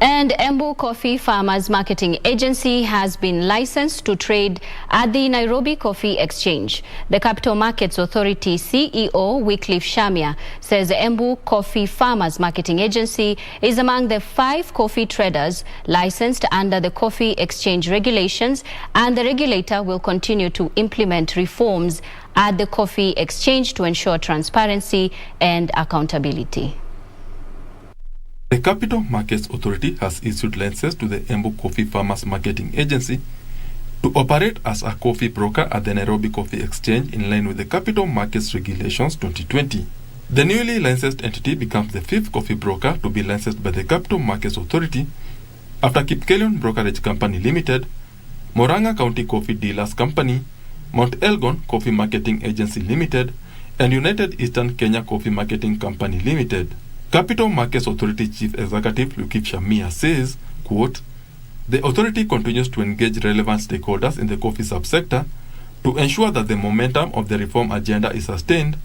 And Embu Coffee Farmers Marketing Agency has been licensed to trade at the Nairobi Coffee Exchange. The Capital Markets Authority CEO, Wycliffe Shamia, says the Embu Coffee Farmers Marketing Agency is among the 5 coffee traders licensed under the Coffee Exchange regulations, and the regulator will continue to implement reforms at the Coffee Exchange to ensure transparency and accountability. The Capital Markets Authority has issued licenses to the Embu Coffee Farmers Marketing Agency to operate as a coffee broker at the Nairobi Coffee Exchange in line with the Capital Markets Regulations 2020. The newly licensed entity becomes the 5th coffee broker to be licensed by the Capital Markets Authority after Kipkelion Brokerage Company Limited, Moranga County Coffee Dealers Company, Mount Elgon Coffee Marketing Agency Limited, and United Eastern Kenya Coffee Marketing Company Limited. Capital Markets Authority Chief Executive Wycliffe Shamia says, quote, "The authority continues to engage relevant stakeholders in the coffee subsector to ensure that the momentum of the reform agenda is sustained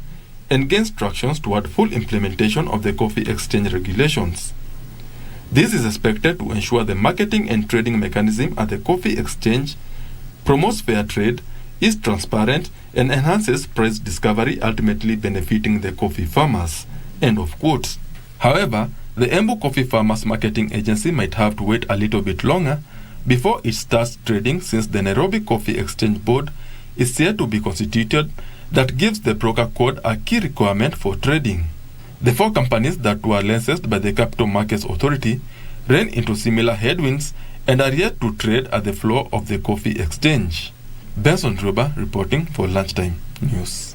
and gains traction toward full implementation of the coffee exchange regulations. This is expected to ensure the marketing and trading mechanism at the coffee exchange promotes fair trade, is transparent, and enhances price discovery, ultimately benefiting the coffee farmers." End of quote. However, the Embu Coffee Farmers Marketing Agency might have to wait a little bit longer before it starts trading, since the Nairobi Coffee Exchange Board is set to be constituted that gives the broker code a key requirement for trading. The 4 companies that were licensed by the Capital Markets Authority ran into similar headwinds and are yet to trade at the floor of the coffee exchange. Benson Ruba reporting for Lunchtime News.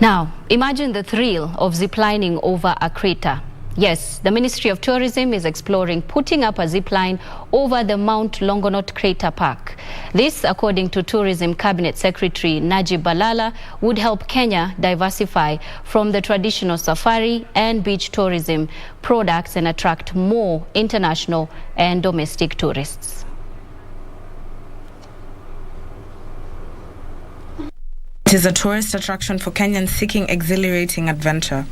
Now, imagine the thrill of ziplining over a crater. Yes, the Ministry of Tourism is exploring putting up a zipline over the Mount Longonot Crater Park. This, according to Tourism Cabinet Secretary Najib Balala, would help Kenya diversify from the traditional safari and beach tourism products and attract more international and domestic tourists. It is a tourist attraction for Kenyans seeking exhilarating adventure.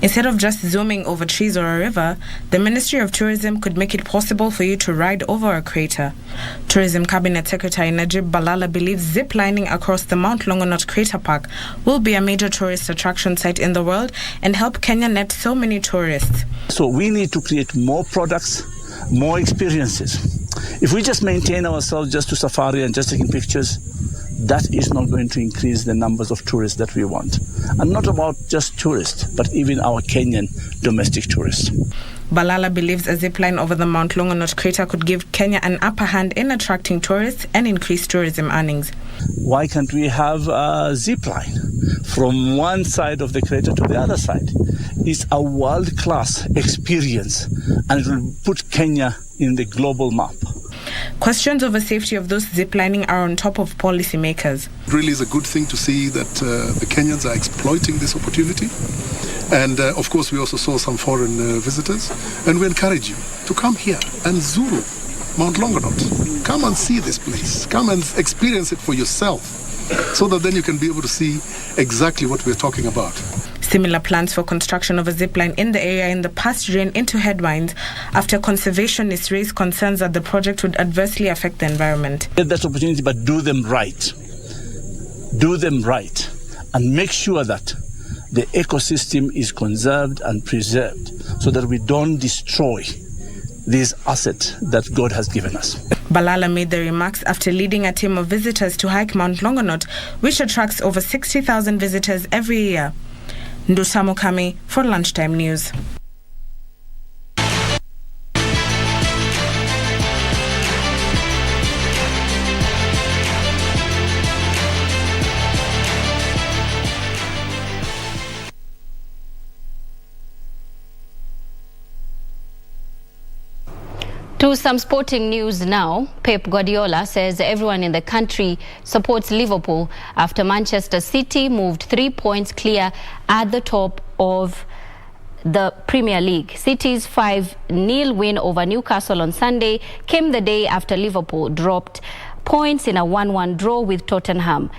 Instead of just zooming over trees or a river, the Ministry of Tourism could make it possible for you to ride over a crater. Tourism Cabinet Secretary Najib Balala believes ziplining across the Mount Longonot Crater Park will be a major tourist attraction site in the world and help Kenya net so many tourists. So we need to create more products, more experiences. If we just maintain ourselves just to safari and just taking pictures, that is not going to increase the numbers of tourists that we want. And not about just tourists, but even our Kenyan domestic tourists. Balala believes a zipline over the Mount Longonot crater could give Kenya an upper hand in attracting tourists and increase tourism earnings. Why can't we have a zipline from one side of the crater to the other side? It's a world-class experience, and it will put Kenya in the global map. Questions over safety of those ziplining are on top of policymakers. It really is a good thing to see that the Kenyans are exploiting this opportunity. And of course, we also saw some foreign visitors. And we encourage you to come here and zuru Mount Longonot. Come and see this place. Come and experience it for yourself, so that then you can be able to see exactly what we're talking about. Similar plans for construction of a zipline in the area in the past ran into headlines after conservationists raised concerns that the project would adversely affect the environment. Get that opportunity, but do them right. Do them right. And make sure that the ecosystem is conserved and preserved so that we don't destroy this asset that God has given us. Balala made the remarks after leading a team of visitors to hike Mount Longonot, which attracts over 60,000 visitors every year. Ndusamo Kami for Lunchtime News. To some sporting news now. Pep Guardiola says everyone in the country supports Liverpool after Manchester City moved 3 points clear at the top of the Premier League. City's 5-0 win over Newcastle on Sunday came the day after Liverpool dropped points in a 1-1 draw with Tottenham.